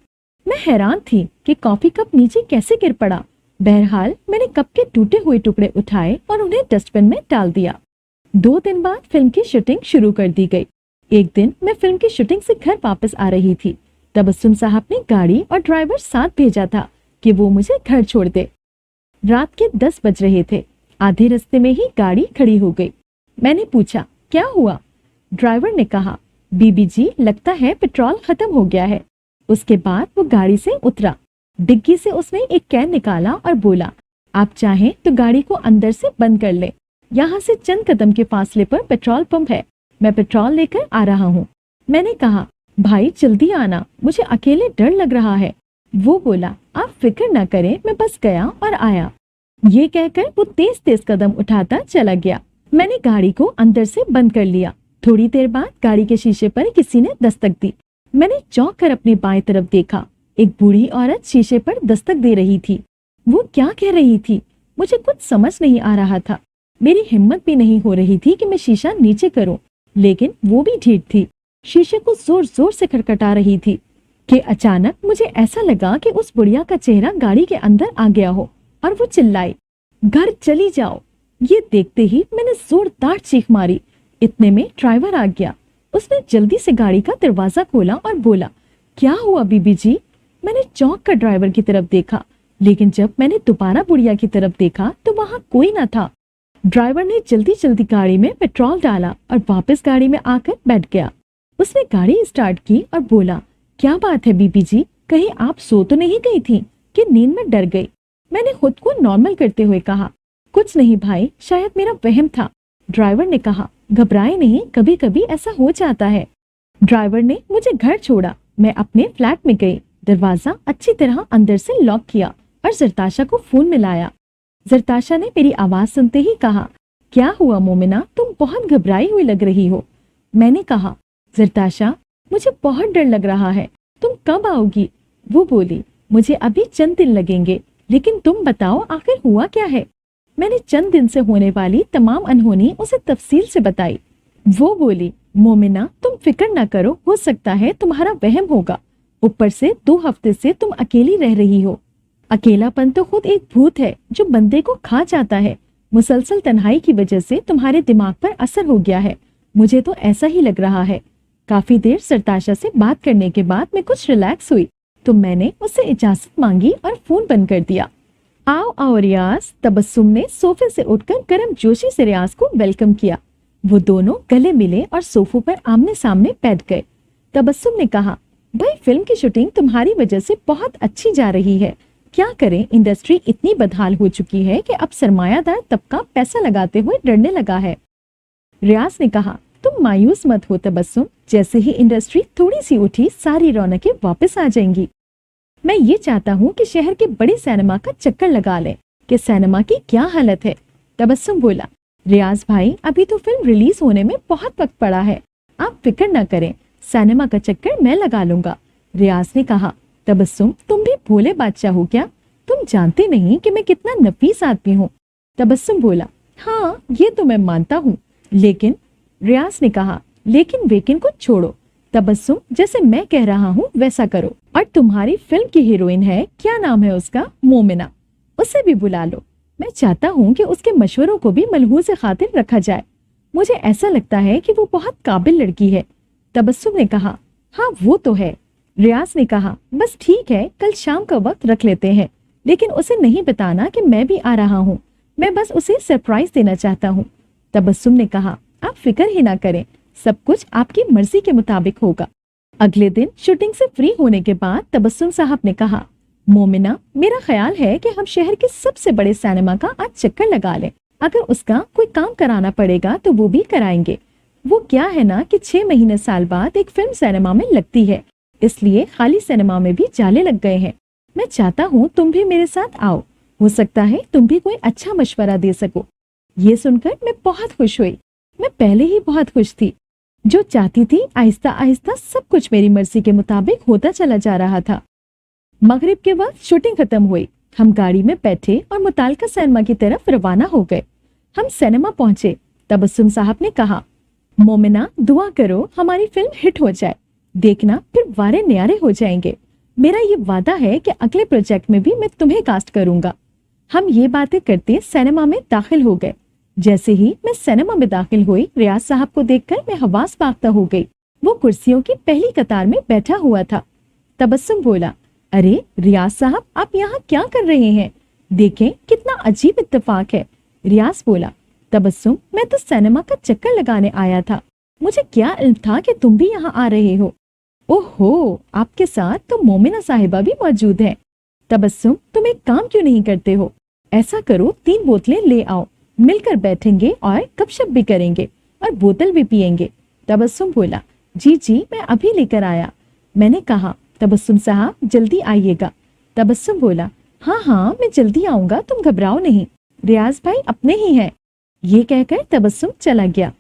मैं हैरान थी कि कॉफी कप नीचे कैसे गिर पड़ा। बहरहाल मैंने कप के टूटे हुए टुकड़े उठाए और उन्हें डस्टबिन में डाल दिया। 2 दिन बाद फिल्म की शूटिंग शुरू कर दी गई। एक दिन मैं फिल्म की शूटिंग से घर वापस आ रही थी। तबस्सुम साहब ने गाड़ी और ड्राइवर साथ भेजा था कि वो मुझे घर छोड़ दे। रात के 10 बज रहे थे। आधे रास्ते में ही गाड़ी खड़ी हो गई। मैंने पूछा, क्या हुआ? ड्राइवर ने कहा, बीबी जी, लगता है पेट्रोल खत्म हो गया है। उसके बाद वो गाड़ी से उतरा। डिग्गी से उसने एक कैन निकाला और बोला, आप चाहें तो गाड़ी को अंदर से बंद कर ले। यहाँ से चंद कदम के फासले पर पेट्रोल पंप है। मैं पेट्रोल लेकर आ रहा हूँ। میں نے کہا بھائی جلدی آنا, مجھے اکیلے ڈر لگ رہا ہے. وہ بولا آپ فکر نہ کریں, میں بس گیا اور آیا. یہ کہہ کر وہ تیز تیز قدم اٹھاتا چلا گیا. میں نے گاڑی کو اندر سے بند کر لیا. تھوڑی دیر بعد گاڑی کے شیشے پر کسی نے دستک دی. میں نے چونک کر اپنی بائیں طرف دیکھا. ایک بوڑھی عورت شیشے پر دستک دے رہی تھی. وہ کیا کہہ رہی تھی مجھے کچھ سمجھ نہیں آ رہا تھا. میری ہمت بھی نہیں ہو رہی تھی کہ میں شیشہ نیچے کروں, لیکن وہ بھی ڈھیٹ تھی. شیشے کو زور زور سے کھٹکھٹا رہی تھی کہ اچانک مجھے ایسا لگا کہ اس بڑھیا کا چہرہ گاڑی کے اندر آ گیا ہو اور وہ چلائی گھر چلی جاؤ. یہ دیکھتے ہی میں نے زوردار چیخ ماری. اتنے میں ڈرائیور آ گیا. اس نے جلدی سے گاڑی کا دروازہ کھولا اور بولا کیا ہوا بی بی جی. میں نے چونک کر ڈرائیور کی طرف دیکھا, لیکن جب میں نے دوبارہ بڑھیا کی طرف دیکھا تو وہاں کوئی نہ تھا. ڈرائیور نے جلدی جلدی گاڑی میں پیٹرول ڈالا اور واپس گاڑی میں آ کر بیٹھ گیا. اس نے گاڑی اسٹارٹ کی اور بولا کیا بات ہے بی بی جی, کہیں آپ سو تو نہیں گئی تھی کہ نیند میں ڈر گئی. میں نے خود کو نارمل کرتے ہوئے کہا کچھ نہیں بھائی, شاید میرا وہم تھا. ڈرائیور نے کہا گھبرائے نہیں, کبھی کبھی ایسا ہو جاتا ہے. ڈرائیور نے مجھے گھر چھوڑا. میں اپنے فلیٹ میں گئی, دروازہ اچھی طرح اندر سے لاک کیا اور زرتاشا کو فون ملایا. زرتاشا نے میری آواز سنتے ہی کہا کیا ہوا مومنہ, تم بہت گھبرائی ہوئی لگ رہی ہو. میں نے کہا زرتاشا مجھے بہت ڈر لگ رہا ہے, تم کب آؤ گی. وہ بولی مجھے ابھی چند دن لگیں گے, لیکن تم بتاؤ آخر ہوا کیا ہے. میں نے چند دن سے ہونے والی تمام انہونی اسے تفصیل سے بتائی. وہ بولی مومنہ تم فکر نہ کرو, ہو سکتا ہے تمہارا وہم ہوگا. اوپر سے 2 ہفتے سے تم اکیلی رہ رہی ہو. اکیلا پن تو خود ایک بھوت ہے جو بندے کو کھا جاتا ہے. مسلسل تنہائی کی وجہ سے تمہارے دماغ پر اثر ہو گیا ہے. مجھے تو ایسا ہی لگ رہا ہے. کافی دیر زرتاشا سے بات کرنے کے بعد میں کچھ ریلیکس ہوئی تو میں نے اس سے اجازت مانگی اور فون بند کر دیا. آؤ آؤ ریاض. تبسم نے صوفے سے اٹھ کر گرم جوشی سے ریاض کو ویلکم کیا. وہ دونوں گلے ملے اور صوفوں پر آمنے سامنے بیٹھ گئے. تبسم نے کہا بھائی فلم کی شوٹنگ تمہاری وجہ سے بہت اچھی جا رہی ہے. کیا کریں, انڈسٹری اتنی بدحال ہو چکی ہے کہ اب سرمایہ دار طبقہ پیسہ لگاتے ہوئے ڈرنے لگا ہے. ریاض نے کہا تم مایوس مت ہو تبسم, جیسے ہی انڈسٹری تھوڑی سی اٹھی ساری رونقیں واپس آ جائیں گی. میں یہ چاہتا ہوں کہ شہر کے بڑے سینما کا چکر لگا لیں کہ سینما کی کیا حالت ہے. تبسم بولا ریاض بھائی ابھی تو فلم ریلیز ہونے میں بہت وقت پڑا ہے, آپ فکر نہ کریں, سینما کا چکر میں لگا لوں گا. ریاض نے کہا تبسم تم بھی بھولے بادشاہ ہو کیا, تم جانتے نہیں کہ میں کتنا نفیس آدمی ہوں. تبسم بولا ہاں یہ تو میں مانتا ہوں, لیکن. ریاض نے کہا لیکن ویکن کو چھوڑو. تبسم جیسے میں کہہ رہا ہوں ویسا کرو. اور تمہاری فلم کی ہیروئن ہے, کیا نام ہے اس کا, مومنہ, اسے بھی بلا لو. میں چاہتا ہوں کہ اس کے مشوروں کو بھی ملحوظ خاطر رکھا جائے. مجھے ایسا لگتا ہے کہ وہ بہت قابل لڑکی ہے. تبسم نے کہا ہاں وہ تو ہے. ریاض نے کہا بس ٹھیک ہے, کل شام کا وقت رکھ لیتے ہیں, لیکن اسے نہیں بتانا کہ میں بھی آ رہا ہوں. میں بس اسے سرپرائز دینا چاہتا ہوں. تبسم نے کہا آپ فکر ہی نہ کریں, سب کچھ آپ کی مرضی کے مطابق ہوگا. اگلے دن شوٹنگ سے فری ہونے کے بعد تبسم صاحب نے کہا مومنہ میرا خیال ہے کہ ہم شہر کے سب سے بڑے سینما کا آج چکر لگا لیں. اگر اس کا کوئی کام کرانا پڑے گا تو وہ بھی کرائیں گے. وہ کیا ہے نا کہ 6 مہینے سال بعد ایک فلم سینما میں لگتی ہے, اس لیے خالی سینما میں بھی جالے لگ گئے ہیں. میں چاہتا ہوں تم بھی میرے ساتھ آؤ, ہو سکتا ہے تم بھی کوئی اچھا مشورہ دے سکو. یہ سن کر میں بہت خوش ہوئی. میں پہلے ہی بہت خوش تھی. جو چاہتی تھی آہستہ آہستہ سب کچھ میری مرضی کے مطابق ہوتا چلا جا رہا تھا. مغرب کے وقت شوٹنگ ختم ہوئی. ہم گاڑی میں بیٹھے اور متعلقہ سینما کی طرف روانہ ہو گئے. ہم سینما پہنچے. تبسم صاحب نے کہا مومنہ دعا کرو ہماری فلم ہٹ ہو جائے, دیکھنا پھر وارے نیارے ہو جائیں گے. میرا یہ وعدہ ہے کہ اگلے پروجیکٹ میں بھی میں تمہیں کاسٹ کروں گا. ہم یہ باتیں کرتے سینما میں داخل ہو گئے. جیسے ہی میں سینما میں داخل ہوئی ریاض صاحب کو دیکھ کر میں حواس باختہ ہو گئی. وہ کرسیوں کی پہلی قطار میں بیٹھا ہوا تھا. تبسم بولا ارے ریاض صاحب آپ یہاں کیا کر رہے ہیں, دیکھیں کتنا عجیب اتفاق ہے. ریاض بولا تبسم میں تو سینما کا چکر لگانے آیا تھا, مجھے کیا علم تھا کہ تم بھی یہاں آ رہے ہو. اوہو آپ کے ساتھ تو مومنہ صاحبہ بھی موجود ہیں. تبسم تم ایک کام کیوں نہیں کرتے ہو, ایسا کرو 3 بوتلیں لے آؤ, مل کر بیٹھیں گے اور گپ شپ بھی کریں گے اور بوتل بھی پیئیں گے. تبسم بولا जी जी, मैं अभी लेकर आया। मैंने कहा, तबस्सुम साहब जल्दी आइएगा। तबस्सुम बोला, हाँ हाँ मैं जल्दी आऊंगा, तुम घबराओ नहीं, रियाज भाई अपने ही हैं। ये कहकर तबस्सुम चला गया।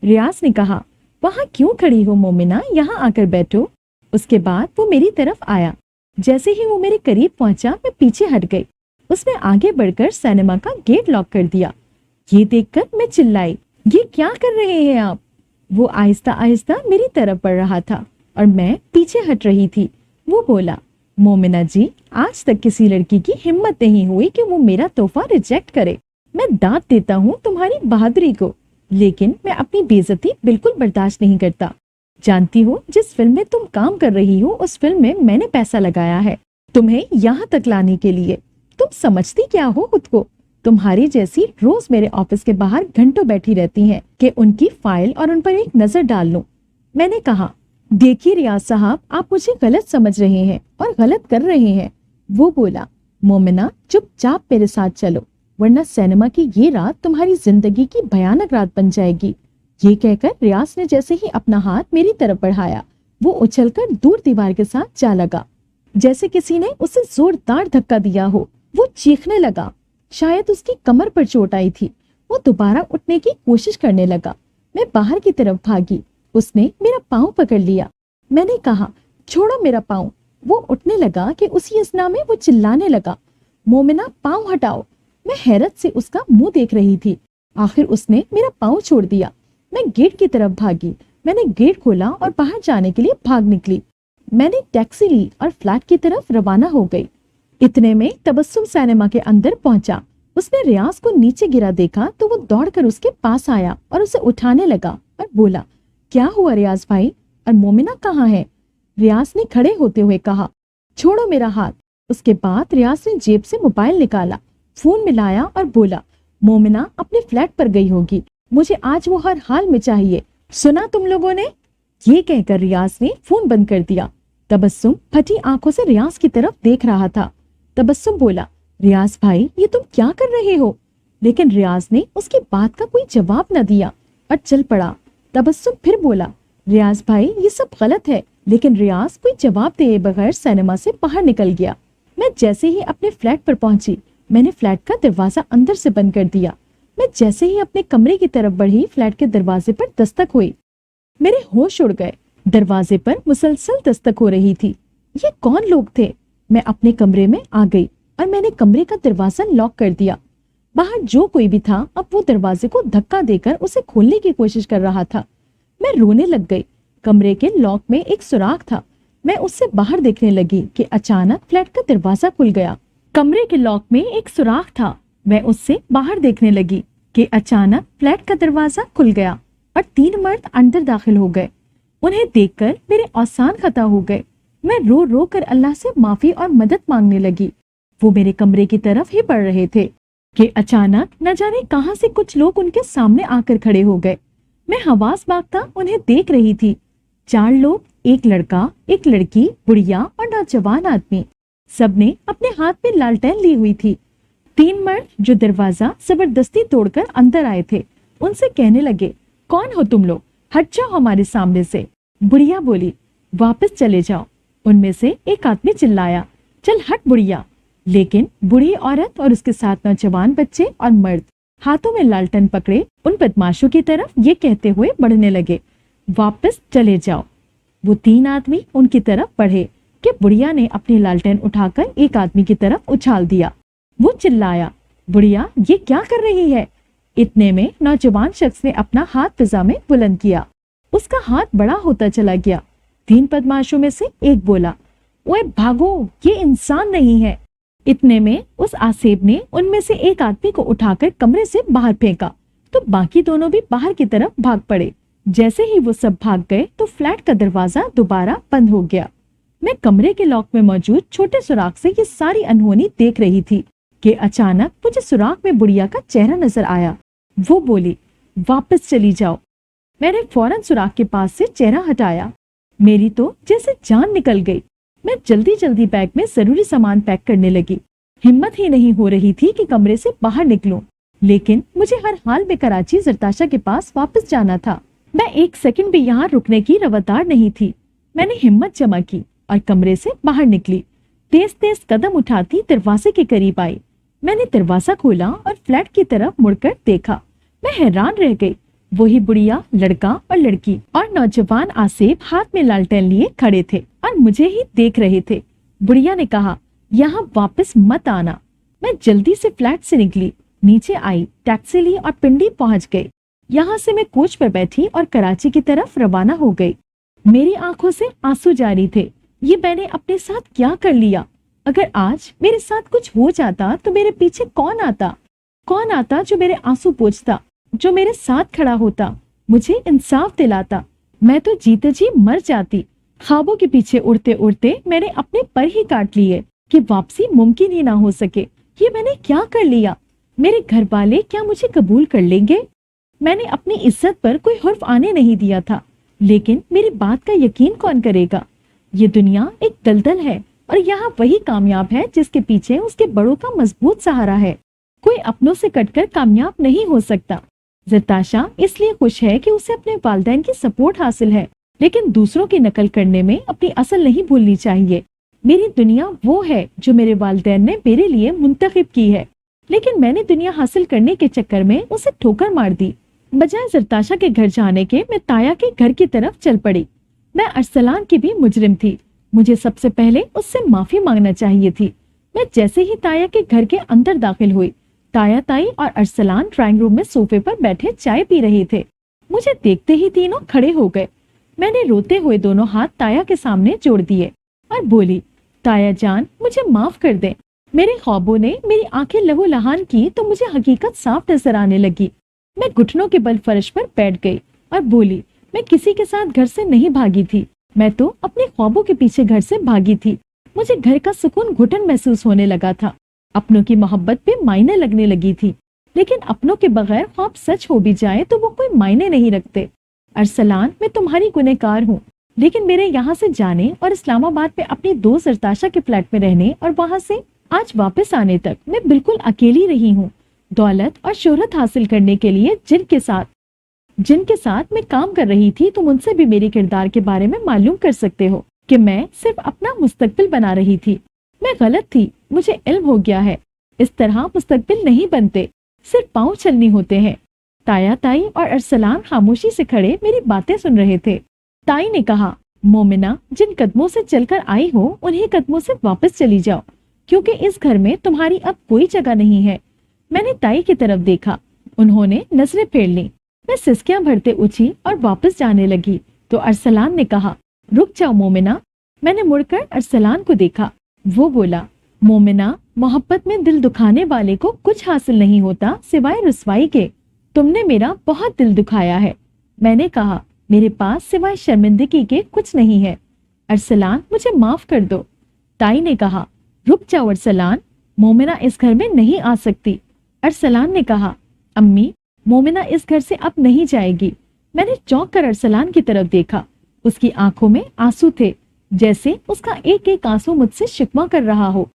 रियाज ने कहा, वहां क्यों खड़ी हो मोमिना, यहाँ आकर बैठो। उसके बाद वो मेरी तरफ आया। जैसे ही वो मेरे करीब पहुंचा मैं पीछे हट गई। उसने आगे बढ़कर सिनेमा का गेट लॉक कर दिया। ये देखकर मैं चिल्लाई, ये क्या कर रहे हैं आप? वो आहिस्ता आहिस्ता मेरी तरफ बढ़ रहा था और मैं पीछे हट रही थी। वो बोला, मोमिना जी, आज तक किसी लड़की की हिम्मत नहीं हुई कि वो मेरा तोहफा रिजेक्ट करे। मैं दाद देता हूँ तुम्हारी बहादुरी को, लेकिन मैं अपनी बेइज्जती बिल्कुल बर्दाश्त नहीं करता। जानती हो, जिस फिल्म में तुम काम कर रही हो उस फिल्म में मैंने पैसा लगाया है तुम्हें यहाँ तक लाने के लिए। तुम समझती क्या हो खुद को? तुम्हारी जैसी रोज मेरे ऑफिस के बाहर घंटों बैठी रहती हैं कि उनकी फाइल और उन पर एक नजर डाल लूं। मैंने कहा, देखिए रियाज साहब, आप मुझे गलत समझ रहे हैं और गलत कर रहे हैं। वो बोला, मोमिना चुपचाप मेरे साथ चलो, वरना सिनेमा की ये रात तुम्हारी जिंदगी की भयानक रात बन जाएगी। ये कहकर रियाज ने जैसे ही अपना हाथ मेरी तरफ बढ़ाया, वो उछलकर दूर दीवार के साथ जा लगा। जैसे किसी ने उसे जोरदार धक्का दिया हो। वो चीखने लगा। शायद उसकी कमर पर चोट आई थी। वो दोबारा उठने की कोशिश करने लगा। मैं बाहर की तरफ भागी। उसने मेरा पाँव पकड़ लिया। मैंने कहा, छोड़ो मेरा पाँव। वो उठने लगा कि उसी असना में वो चिल्लाने लगा, मोमिना पाँव हटाओ। मैं हैरत से उसका मुंह देख रही थी। आखिर उसने मेरा पाँव छोड़ दिया। मैं गेट की तरफ भागी। मैंने गेट खोला और बाहर जाने के लिए भाग निकली। मैंने टैक्सी ली और फ्लैट की तरफ रवाना हो गई। इतने में तबस्सुम सिनेमा के अंदर पहुंचा। उसने रियाज को नीचे गिरा देखा तो वो दौड़कर उसके पास आया और उसे उठाने लगा और बोला, क्या हुआ रियाज भाई, और मोमिना कहाँ है? रियाज ने खड़े होते हुए कहा, छोड़ो मेरा हाथ। उसके बाद रियाज ने जेब से मोबाइल निकाला, फोन मिलाया और बोला, मोमिना अपने फ्लैट पर गई होगी, मुझे आज वो हर हाल में चाहिए। सुना तुम लोगों ने? ये कहकर रियाज ने फोन बंद कर दिया। तबस्सुम फटी आंखों से रियाज की तरफ देख रहा था। तबस्सुम बोला, रियाज भाई ये तुम क्या कर रहे हो? लेकिन रियाज ने उसकी बात का कोई जवाब न दिया और चल पड़ा। तबस्सुम फिर बोला, रियाज भाई ये सब गलत है। लेकिन रियाज कोई जवाब दिए बगैर सिनेमा से बाहर निकल गया। मैं जैसे ही अपने फ्लैट पर पहुंची, मैंने फ्लैट का दरवाजा अंदर से बंद कर दिया। मैं जैसे ही अपने कमरे की तरफ बढ़ी, फ्लैट के दरवाजे पर दस्तक हुई। मेरे होश उड़ गए। दरवाजे पर मुसलसल दस्तक हो रही थी। ये कौन लोग थे? मैं अपने कमरे में आ गई और मैंने कमरे का दरवाजा लॉक कर दिया। बाहर जो कोई भी था अब वो दरवाजे को धक्का देकर उसे खोलने की कोशिश कर रहा था। मैं रोने लग गई। कमरे के लॉक में एक सुराख था। मैं उससे बाहर देखने लगी कि अचानक फ्लैट का दरवाजा खुल गया। कमरे के लॉक में एक सुराख था। मैं उससे बाहर देखने लगी कि अचानक फ्लैट का दरवाजा खुल गया और 3 मर्द अंदर दाखिल हो गए। उन्हें देखकर मेरे औसान खता हो गए। मैं रो रो कर अल्लाह से माफी और मदद मांगने लगी। वो मेरे कमरे की तरफ ही बढ़ रहे थे कि अचानक न जाने कहां से कुछ लोग उनके सामने आकर खड़े हो गए। मैं हवास बागता उन्हें देख रही थी। 4 लोग, एक लड़का, एक लड़की, बुढ़िया और नौजवान आदमी। सबने अपने हाथ में लालटेन ली हुई थी। 3 मर्द जो दरवाजा जबरदस्ती तोड़कर अंदर आए थे, उनसे कहने लगे, कौन हो तुम लोग? हट जाओ हमारे सामने से। बुढ़िया बोली, वापस चले जाओ। उनमें से एक आदमी चिल्लाया, चल हट बुढ़िया। लेकिन बूढ़ी औरत और उसके साथ नौजवान बच्चे और मर्द हाथों में लालटेन पकड़े उन बदमाशों की तरफ ये कहते हुए बढ़ने लगे, वापस चले जाओ। वो 3 आदमी उनकी तरफ बढ़े कि बुढ़िया ने अपनी लालटेन उठाकर एक आदमी की तरफ उछाल दिया। वो चिल्लाया, बुढ़िया ये क्या कर रही है? इतने में नौजवान शख्स ने अपना हाथ फिजा में बुलंद किया। उसका हाथ बड़ा होता चला गया। 3 बदमाशों में से एक बोला, ओए भागो, ये इंसान नहीं है। इतने में उस आसेब ने उनमें से एक आदमी को उठाकर कमरे से बाहर फेंका तो बाकी दोनों भी बाहर की तरफ भाग पड़े। जैसे ही वो सब भाग गए तो फ्लैट का दरवाजा दोबारा बंद हो गया। मैं कमरे के लॉक में मौजूद छोटे सुराख से ये सारी अनहोनी देख रही थी कि अचानक मुझे सुराख में बुढ़िया का चेहरा नजर आया। वो बोली, वापस चली जाओ। मैंने फौरन सुराख के पास से चेहरा हटाया। मेरी तो जैसे जान निकल गई। मैं जल्दी जल्दी बैग में जरूरी सामान पैक करने लगी। हिम्मत ही नहीं हो रही थी कि कमरे से बाहर निकलूं, लेकिन मुझे हर हाल में कराची जरताशा के पास वापस जाना था। मैं एक सेकंड भी यहाँ रुकने की रवादार नहीं थी। मैंने हिम्मत जमा की और कमरे से बाहर निकली। तेज तेज कदम उठाती दरवाजे के करीब आई। मैंने दरवाजा खोला और फ्लैट की तरफ मुड़कर देखा। मैं हैरान रह गई। वही बुढ़िया, लड़का और लड़की और नौजवान आसिफ हाथ में लालटेन लिए खड़े थे और मुझे ही देख रहे थे। बुढ़िया ने कहा, यहाँ वापस मत आना। मैं जल्दी से फ्लैट से निकली, नीचे आई, टैक्सी ली और पिंडी पहुंच गई। यहाँ से मैं कोच पर बैठी और कराची की तरफ रवाना हो गई। मेरी आंखों से आंसू जारी थे। ये मैंने अपने साथ क्या कर लिया? अगर आज मेरे साथ कुछ हो जाता तो मेरे पीछे कौन आता? कौन आता जो मेरे आंसू पोंछता, जो मेरे साथ खड़ा होता, मुझे इंसाफ दिलाता? मैं तो जीते जी मर जाती। ख्वाबों के पीछे उड़ते उड़ते मैंने अपने पर ही काट लिए कि वापसी मुमकिन ही ना हो सके। ये मैंने क्या कर लिया? मेरे घर वाले क्या मुझे कबूल कर लेंगे? मैंने अपनी इज्जत पर कोई हुर्फ आने नहीं दिया था, लेकिन मेरी बात का यकीन कौन करेगा? ये दुनिया एक दलदल है और यहाँ वही कामयाब है जिसके पीछे उसके बड़ों का मजबूत सहारा है। कोई अपनों से कटकर कामयाब नहीं हो सकता। ज़रताशा इसलिए खुश है कि उसे अपने वालिदैन की सपोर्ट हासिल है, लेकिन दूसरों की नकल करने में अपनी असल नहीं भूलनी चाहिए। मेरी दुनिया वो है जो मेरे वालिदैन ने मेरे लिए मुंतखब की है, लेकिन मैंने दुनिया हासिल करने के चक्कर में उसे ठोकर मार दी। बजाय ज़रताशा के घर जाने के मैं ताया के घर की तरफ चल पड़ी। मैं अरसलान की भी मुजरिम थी। मुझे सबसे पहले उससे माफी मांगना चाहिए थी। मैं जैसे ही ताया के घर के अंदर दाखिल हुई, ताया, ताई और अरसलान ड्राइंग रूम में सोफे पर बैठे चाय पी रहे थे। मुझे देखते ही तीनों खड़े हो गए। मैंने रोते हुए दोनों हाथ ताया के सामने जोड़ दिए और बोली, ताया जान, मुझे माफ कर दें। मेरे ख्वाबों ने मेरी आंखें लहू लहान की तो मुझे हकीकत साफ नजर आने लगी। मैं घुटनों के बल फर्श पर बैठ गई और बोली, मैं किसी के साथ घर से नहीं भागी थी। मैं तो अपने ख्वाबों के पीछे घर से भागी थी। मुझे घर का सुकून घुटन महसूस होने लगा था। अपनों की मोहब्बत पे मायने लगने लगी थी, लेकिन अपनों के बगैर ख्वाब सच हो भी जाए तो वो कोई मायने नहीं रखते। अरसलान, मैं तुम्हारी गुनहगार हूँ, लेकिन मेरे यहाँ से जाने और इस्लामाबाद में अपनी दोस्त ज़रताशा के फ्लैट में रहने और वहाँ से आज वापस आने तक मैं बिल्कुल अकेली रही हूँ। दौलत और शोहरत हासिल करने के लिए जिनके साथ मैं काम कर रही थी, तुम उनसे भी मेरे किरदार के बारे में मालूम कर सकते हो कि मैं सिर्फ अपना मुस्तकबिल बना रही थी। मैं गलत थी, मुझे इल्म हो गया है। इस तरह मुस्तकबिल नहीं बनते, सिर्फ पाँव चलनी होते हैं। ताया, ताई और अरसलान खामोशी से खड़े मेरी बातें सुन रहे थे। ताई ने कहा, मोमिना, जिन कदमों से चलकर आई हो उन्हीं कदमों से वापस चली जाओ, क्योंकि इस घर में तुम्हारी अब कोई जगह नहीं है। मैंने ताई की तरफ देखा, उन्होंने नजरें फेर ली। मैं सिसकियां भरते उठी और वापस जाने लगी तो अरसलान ने कहा, रुक जाओ मोमिना। मैंने मुड़कर अरसलान को देखा। वो बोला, मोमिना, मोहब्बत में दिल दुखाने वाले को कुछ हासिल नहीं होता सिवाय रुसवाई के। तुमने मेरा बहुत दिल दुखाया है। मैंने कहा, मेरे पास सिवाय शर्मिंदगी के कुछ नहीं है। अरसलान, मुझे माफ कर दो। ताई ने कहा, रुक जाओ अरसलान, मोमिना इस घर में नहीं आ सकती। अरसलान ने कहा, अम्मी, मोमिना इस घर से अब नहीं जाएगी। मैंने चौंक कर अरसलान की तरफ देखा। उसकी आंखों में आंसू थे, जैसे उसका एक एक आंसू मुझसे शिकवा कर रहा हो।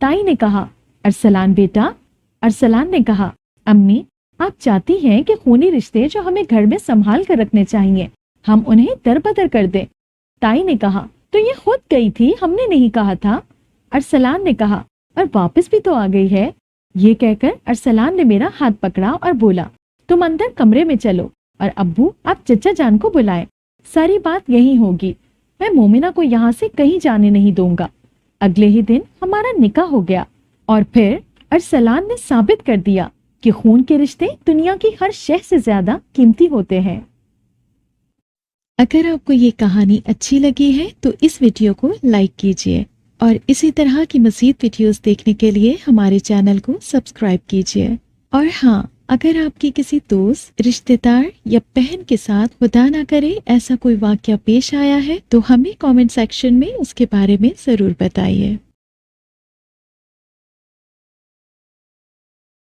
ताई ने कहा, अरसलान बेटा। अरसलान ने कहा, अम्मी, आप चाहती हैं कि खूनी रिश्ते जो हमें घर में संभाल कर रखने चाहिए, हम उन्हें दरबदर कर दें। ताई ने कहा, तो ये खुद गई थी, हमने नहीं कहा था। अरसलान ने कहा, और वापस भी तो आ गई है। ये कहकर अरसलान ने मेरा हाथ पकड़ा और बोला, तुम अंदर कमरे में चलो और अब्बू आप चचा जान को बुलाएं। सारी बात यही होगी। मैं मोमिना को यहाँ से कहीं जाने नहीं दूंगा। अगले ही दिन हमारा निकाह हो गया और फिर अरसलान ने साबित कर दिया कि खून के रिश्ते दुनिया की हर शय से ज्यादा कीमती होते हैं। अगर आपको ये कहानी अच्छी लगी है तो इस वीडियो को लाइक कीजिए और इसी तरह की मज़ीद वीडियोस देखने के लिए हमारे चैनल को सब्सक्राइब कीजिए। और हाँ, अगर आपकी किसी दोस्त, रिश्तेदार या बहन के साथ खुदा ना करे ऐसा कोई वाकया पेश आया है तो हमें कमेंट सेक्शन में उसके बारे में जरूर बताइए।